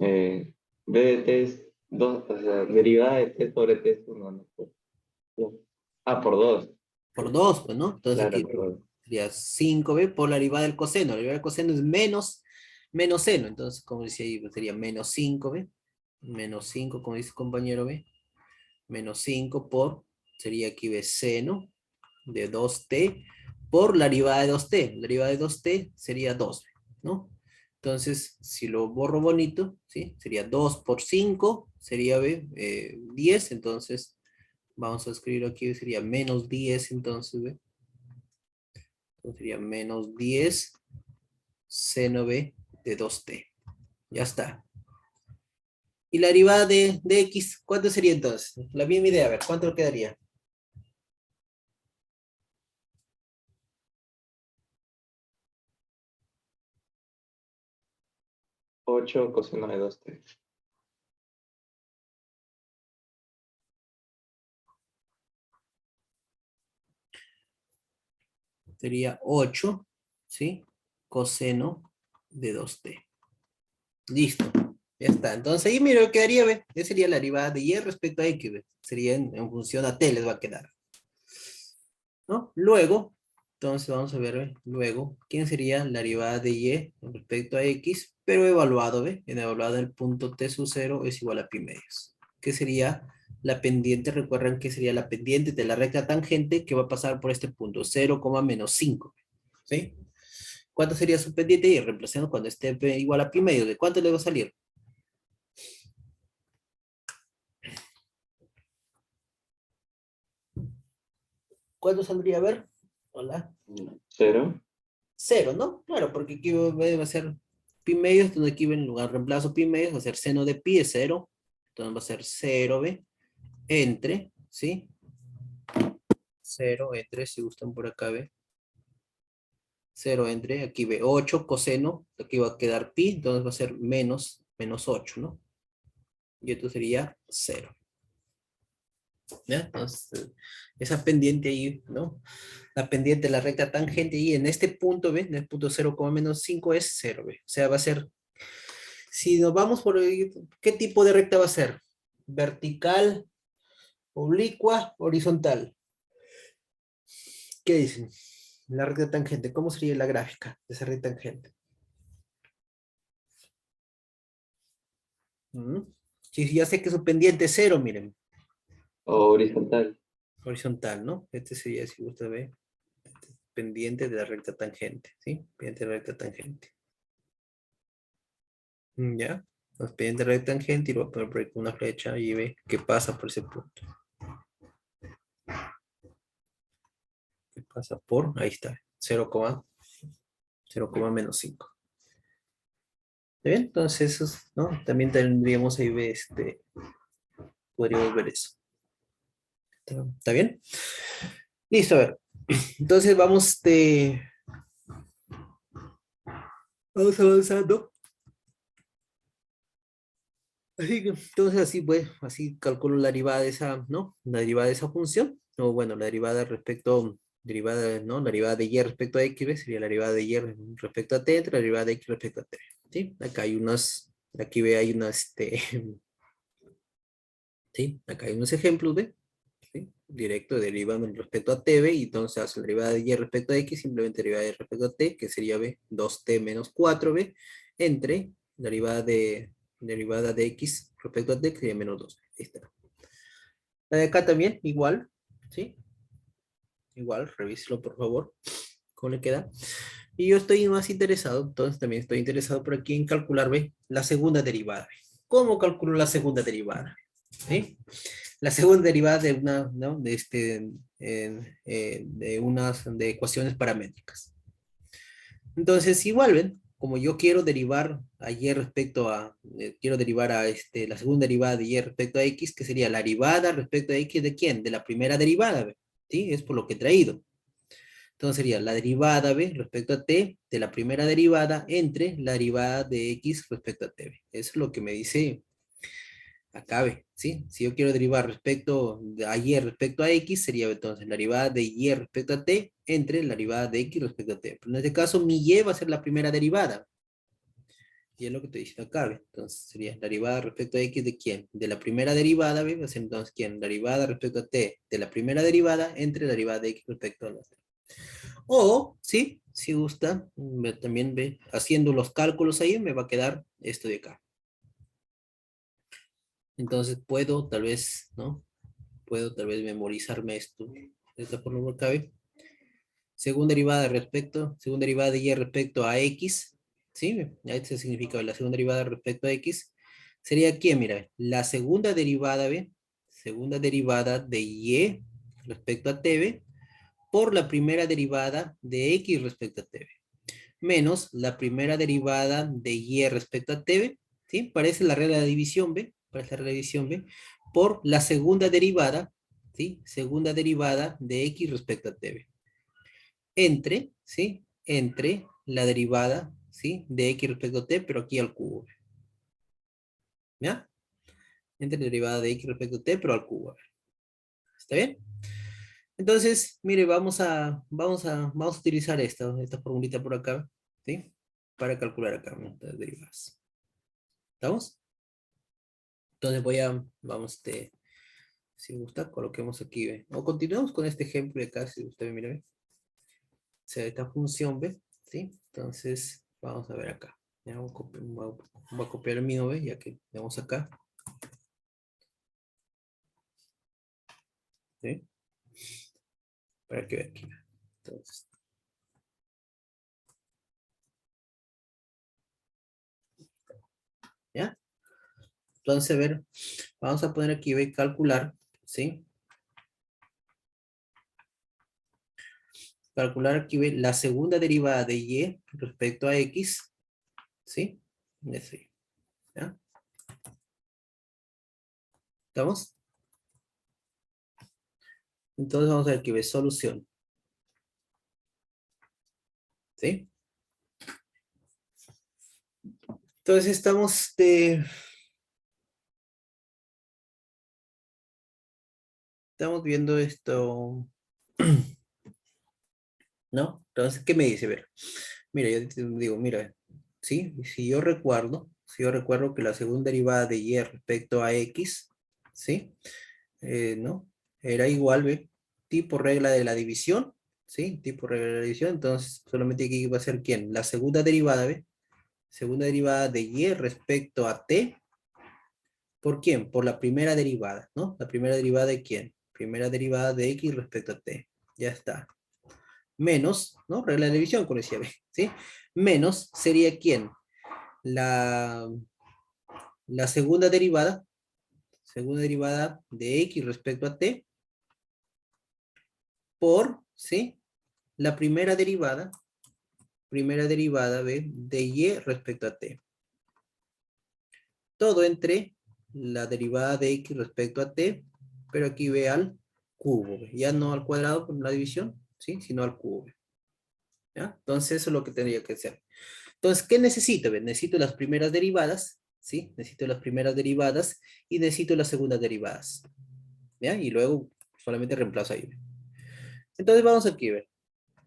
S5: b de t es 2, o sea, derivada de t sobre t es 1, no, no. Ah, por 2.
S1: Por 2, pues, ¿no? Entonces
S5: Claro,
S1: aquí
S5: perdón.
S1: sería 5b por la derivada del coseno. La derivada del coseno es menos seno. Entonces, como decía ahí, pues, sería menos 5b. Menos 5, como dice el compañero b. Menos 5 por, sería aquí b seno de 2t por la derivada de 2t. La derivada de 2t sería 2, ¿no? Entonces, si lo borro bonito, ¿sí? Sería 2 por 5, sería 10. Entonces, vamos a escribir aquí, sería menos 10, entonces, ¿ve? Entonces sería menos 10 seno b de 2t. Ya está. Y la derivada de x, ¿cuánto sería entonces? La misma idea, a ver, ¿cuánto quedaría?
S5: 8 coseno de 2t.
S1: Sería 8, ¿sí? Coseno de 2t. Listo. Ya está. Entonces ahí mira, quedaría, ¿ve? Esa sería la derivada de y respecto a x, ¿ve? Sería en función a t les va a quedar. ¿No? Luego, Entonces vamos a ver luego quién sería la derivada de y con respecto a x, pero evaluado, ¿ve? En evaluado el punto t sub 0 es igual a pi medios. ¿Qué sería la pendiente? Recuerdan que sería la pendiente de la recta tangente que va a pasar por este punto, 0, menos 5. ¿Sí? ¿Cuánto sería su pendiente? Y reemplazando cuando esté igual a pi medios, ¿de cuánto le va a salir? ¿Cuánto saldría? A ver. Hola.
S5: 0.
S1: 0, ¿no? Claro, porque aquí va a ser pi medios, entonces aquí en lugar reemplazo pi medios, va a ser seno de pi es 0, entonces va a ser 0, ¿ve? Entre, ¿sí? 0 entre, si gustan por acá, ¿ve? 0 entre, aquí ve 8 coseno, aquí va a quedar pi, entonces va a ser menos 8, ¿no? Y esto sería 0. ¿Ya? Entonces, esa pendiente ahí, ¿no? La pendiente de la recta tangente ahí en este punto, ¿ve? En el punto 0, menos 5 es 0, ¿ve? O sea, va a ser, si nos vamos por, ¿qué tipo de recta va a ser? Vertical, oblicua, horizontal. ¿Qué dicen? La recta tangente, ¿cómo sería la gráfica de esa recta tangente? ¿Mm? Si ya sé que su pendiente es 0, miren,
S5: Horizontal.
S1: horizontal, ¿no? Este sería, si usted ve, pendiente de la recta tangente, ¿sí? Pendiente de la recta tangente. ¿Ya? Los pendiente de la recta tangente y lo voy a poner por ahí con una flecha y ve qué pasa por ese punto. ¿Qué pasa por? Ahí está, 0, menos 5. ¿Está bien? Entonces, eso, ¿no? También tendríamos ahí, podríamos ver eso. ¿Está bien? Listo, a ver. Entonces vamos avanzando. Así que, entonces así pues, así calculo la derivada de esa, ¿no? La derivada de esa función, o bueno, la derivada respecto, derivada, ¿no? La derivada de y respecto a x, ¿ves? Sería la derivada de y respecto a t entre la derivada de x respecto a t, ¿sí? Acá hay unas, aquí ve, hay unas, ¿sí? Acá hay unos ejemplos, ¿ve? ¿Sí? Directo, derivan respecto a t, ¿ve? Y entonces hace la derivada de y respecto a x, simplemente derivada de y respecto a t, que sería, ¿ve? 2t menos 4, ¿ve? Entre la derivada de x respecto a t, que sería menos 2. Ahí está. La de acá también, igual, ¿sí? Igual, revíselo por favor, cómo le queda. Y yo estoy más interesado, entonces también estoy interesado por aquí en calcular, ¿ve? La segunda derivada. ¿Cómo calculo la segunda derivada? ¿Sí? La segunda derivada de una, ¿no? De unas de ecuaciones paramétricas. Entonces, igual, ¿ven? Como yo quiero derivar a y respecto a, quiero derivar a la segunda derivada de y respecto a x, que sería la derivada respecto a x de quién? De la primera derivada, ¿ve? ¿Sí? Es por lo que he traído. Entonces sería la derivada, ¿ve? Respecto a t de la primera derivada entre la derivada de x respecto a t, ¿ve? Eso es lo que me dice acabe, ¿sí? Si yo quiero derivar respecto a y respecto a x, sería entonces la derivada de y respecto a t entre la derivada de x respecto a t. Pero en este caso, mi y va a ser la primera derivada. Y es lo que estoy diciendo acá, ¿ve? Entonces sería la derivada respecto a x de quién? De la primera derivada, ¿ve? Va a ser entonces quién? La derivada respecto a t de la primera derivada entre la derivada de x respecto a la otra. O, ¿sí? Si gusta, también ve, haciendo los cálculos ahí, me va a quedar esto de acá. Entonces puedo tal vez, ¿no? Puedo tal vez memorizarme esto de esta forma que cabe. Segunda derivada de y respecto a x, ¿sí? Este significa la segunda derivada respecto a x. Sería aquí, mira, la segunda derivada, ¿ve? Segunda derivada de y respecto a t, ¿ve? Por la primera derivada de x respecto a t, ¿ve? Menos la primera derivada de y respecto a t, ¿ve? ¿Sí? Parece la regla de división, ¿ve? Parece la regla de división, ¿ve? Por la segunda derivada, ¿sí? Segunda derivada de x respecto a t, ¿ve? Entre, ¿sí? Entre la derivada, ¿sí? De x respecto a t, pero aquí al cubo, ¿ve? ¿Ya? Entre la derivada de x respecto a t, pero al cubo, ¿ve? ¿Está bien? Entonces, mire, vamos a utilizar esta formulita por acá, ¿sí? Para calcular acá las derivadas. ¿Estamos? Entonces vamos, si gusta, coloquemos aquí, ¿ve? O continuamos con este ejemplo de acá, si usted me mira, ¿ve? sea esta función, ¿ve? ¿Sí? Entonces, vamos a ver acá. Ya voy a copiar el mío, ¿ve? Ya que vamos acá. ¿Sí? Para que vean aquí. Entonces, ¿ya? Entonces, a ver, vamos a poner aquí, ¿ve? Calcular, ¿sí? Calcular aquí, ¿ve? La segunda derivada de y respecto a x, ¿sí? Eso, ¿ya? ¿Estamos? Entonces vamos a ver aquí, ¿ve? Solución, ¿sí? Entonces estamos viendo esto, ¿no? Entonces, ¿qué me dice? A ver, mira, yo te digo, mira, sí, si yo recuerdo que la segunda derivada de y respecto a x, ¿sí? ¿No? Era igual, ¿ve? Tipo regla de la división, ¿sí? Tipo regla de la división, entonces solamente aquí va a ser ¿quién? La segunda derivada, ¿ve? Segunda derivada de y respecto a t, ¿por quién? Por la primera derivada, ¿no? La primera derivada de quién? Primera derivada de x respecto a t. Ya está. Menos, ¿no? Regla de división, como decía, ¿sí? Menos sería quién? La, la segunda derivada de x respecto a t, por, ¿sí? La primera derivada de y respecto a t. Todo entre la derivada de x respecto a t, pero aquí ve al cubo, ¿ve? Ya no al cuadrado por la división, ¿sí? Sino al cubo, ¿ya? Entonces eso es lo que tendría que hacer. Entonces, ¿qué necesito? Necesito las primeras derivadas, ¿sí? Necesito las primeras derivadas y necesito las segundas derivadas, ¿ya? Y luego solamente reemplazo ahí. Entonces vamos aquí, ¿ve?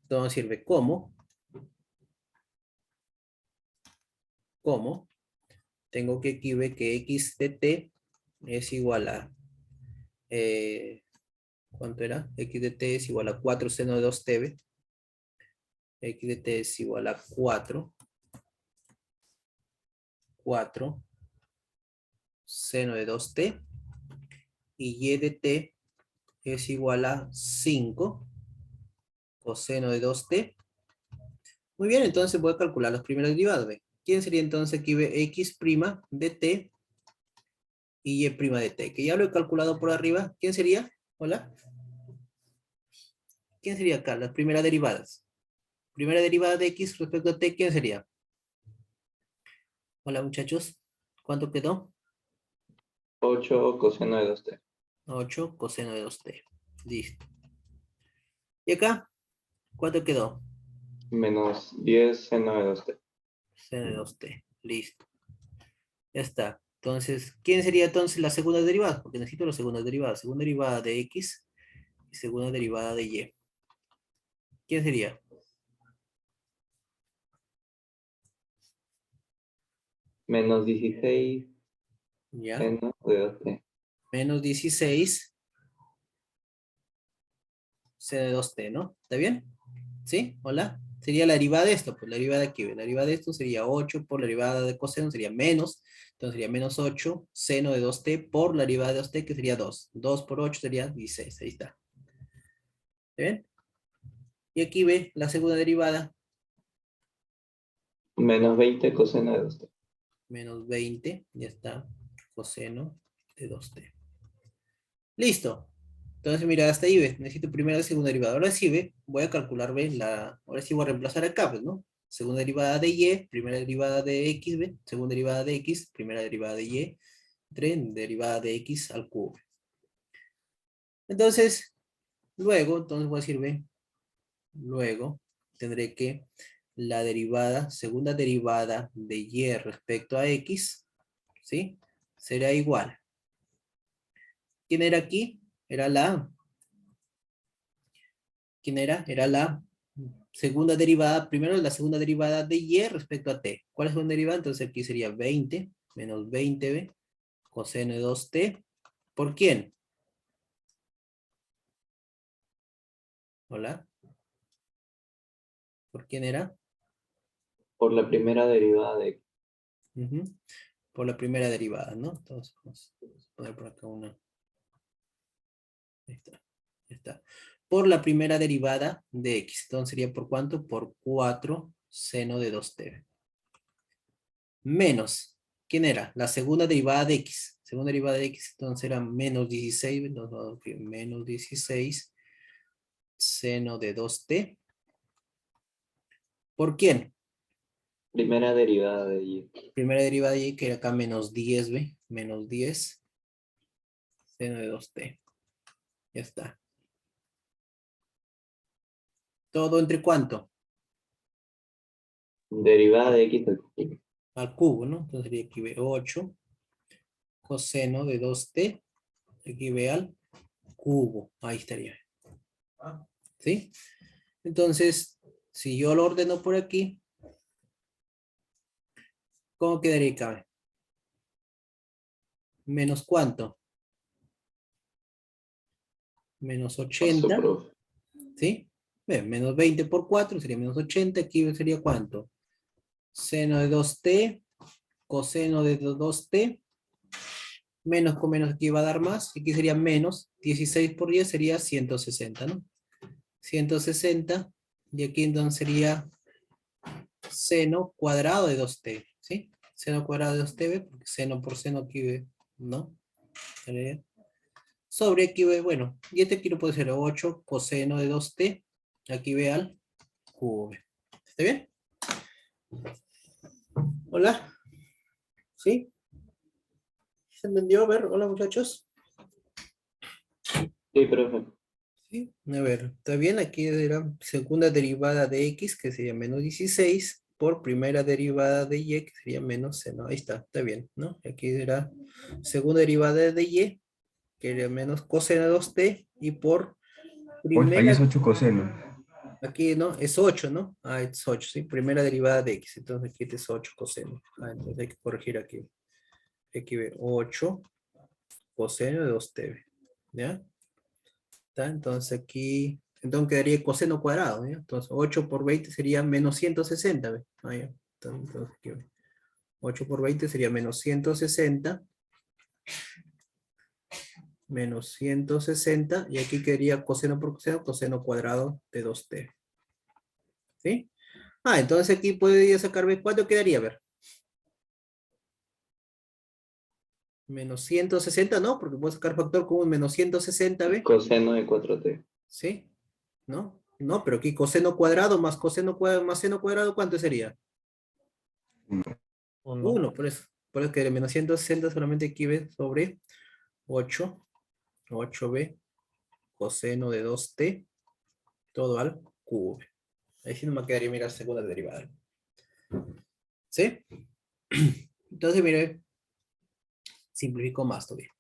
S1: Entonces sirve como, tengo que aquí ver que x de t es igual a, ¿cuánto era? X de t es igual a 4 seno de 2t, ¿ve? X de t es igual a 4 seno de 2t, y y de t es igual a 5 coseno de 2t. Muy bien, entonces voy a calcular las primeras derivadas, ¿ve? ¿Quién sería entonces aquí, ve? X' de t y y' de t, que ya lo he calculado por arriba. ¿Quién sería? Hola. ¿Quién sería acá? Las primeras derivadas. Primera derivada de x respecto a t, ¿quién sería? Hola, muchachos. ¿Cuánto quedó?
S5: 8 coseno de 2t.
S1: 8 coseno de 2t. Listo. ¿Y acá? ¿Cuánto quedó?
S5: Menos 10 seno de 2t.
S1: Seno de 2t. Listo. Ya está. Entonces, ¿quién sería entonces la segunda derivada? Porque necesito la segunda derivada. Segunda derivada de x y segunda derivada de y. ¿Quién sería?
S5: Menos 16
S1: ¿Ya?
S5: seno de 2t.
S1: Menos 16 c de 2t, ¿no? ¿Está bien? ¿Sí? Hola. Sería la derivada de esto, pues la derivada de aquí. La derivada de esto sería 8 por la derivada de coseno, sería menos. Entonces sería menos 8 seno de 2t por la derivada de 2t, que sería 2. 2 por 8 sería 16. Ahí está. ¿Está bien? Y aquí ve la segunda derivada,
S5: Menos 20 coseno de 2t.
S1: menos 20, ya está, coseno de 2t. Listo. Entonces, mira, hasta ahí ve. Necesito primera y segunda derivada. Ahora sí ve, voy a calcular, ve, ahora sí voy a reemplazar acá, pues, ¿no? Segunda derivada de y, primera derivada de x, ve, segunda derivada de x, primera derivada de y, derivada de x al cubo. Entonces, luego, entonces voy a decir, ve, luego tendré que la derivada, segunda derivada de y respecto a x, ¿sí? Será igual. ¿Quién era aquí? Era la, ¿quién era? Era la segunda derivada, primero la segunda derivada de y respecto a t. ¿Cuál es la segunda derivada? Entonces aquí sería 20 menos 20b coseno de 2t. ¿Por quién? Hola. ¿Por quién era?
S5: Por la primera derivada de X.
S1: Ujú. Por la primera derivada, ¿no? Entonces vamos a poner por acá una. Ahí está. Ahí está. Por la primera derivada de X. Entonces sería por cuánto? Por 4 seno de 2t. Menos. ¿Quién era? La segunda derivada de X. Segunda derivada de X, entonces era menos 16. Entonces vamos a escribir menos 16 seno de 2t. ¿Por quién?
S5: Primera derivada de Y.
S1: Primera derivada de Y, que era acá menos 10, ¿ve? Menos 10 seno de 2t. Ya está. ¿Todo entre cuánto?
S5: Derivada de X al cubo.
S1: Al cubo, ¿no? Entonces sería aquí ve 8 coseno de 2t. Aquí ve al cubo. Ahí estaría. ¿Sí? Entonces, si yo lo ordeno por aquí, ¿cómo quedaría acá? ¿Menos cuánto? Menos
S5: Paso,
S1: 80,
S5: profe.
S1: ¿sí? Bien, menos 20 por 4 sería menos 80. Aquí sería ¿cuánto? Seno de 2t, coseno de 2t, menos con menos aquí va a dar más, aquí sería menos, 16 por 10 sería 160, ¿no? 160, y aquí entonces sería seno cuadrado de 2t, ¿sí? Seno cuadrado de 2t, porque seno por seno aquí ve, ¿no? ¿Vale? Sobre aquí ve, bueno, y este aquí lo puede ser 8 coseno de 2t, aquí ve al cubo. ¿Está bien? Hola, ¿sí? ¿Se entendió? A ver, hola muchachos.
S5: Sí, profe.
S1: Sí, a ver, está bien, aquí era segunda derivada de x, que sería menos 16, por primera derivada de y, que sería menos seno. Ahí está bien, ¿no? Aquí era segunda derivada de y, que era menos coseno de 2t, y por
S4: Ahí es
S1: primera,
S4: 8 coseno.
S1: aquí, ¿no? Es 8, ¿no? Ah, es 8, ¿sí? Primera derivada de x, entonces aquí es 8 coseno. Ah, entonces hay que corregir aquí. Aquí ve 8 coseno de 2t, ¿ya? ¿Está? Entonces aquí, entonces quedaría coseno cuadrado, ¿ya? Entonces 8 por 20 sería menos 160, ¿ve? Ah, ya. Entonces, aquí, 8 por 20 sería menos 160, menos 160, y aquí quedaría coseno por coseno, coseno cuadrado de 2t. ¿Sí? Ah, entonces aquí podría sacar, ¿ve? ¿Cuánto quedaría? A ver. Menos 160, ¿no? Porque puedo sacar factor común menos 160, ¿ve?
S5: Coseno de 4t.
S1: ¿Sí? ¿No? No, pero aquí coseno cuadrado más coseno cuadrado más seno cuadrado, ¿cuánto sería? 1, por eso que menos 160 solamente aquí ve sobre 8, 8b coseno de 2t, todo al cubo. Ahí sí no me quedaría, mira, segunda derivada. ¿Sí? Entonces, mire, simplifico más todavía.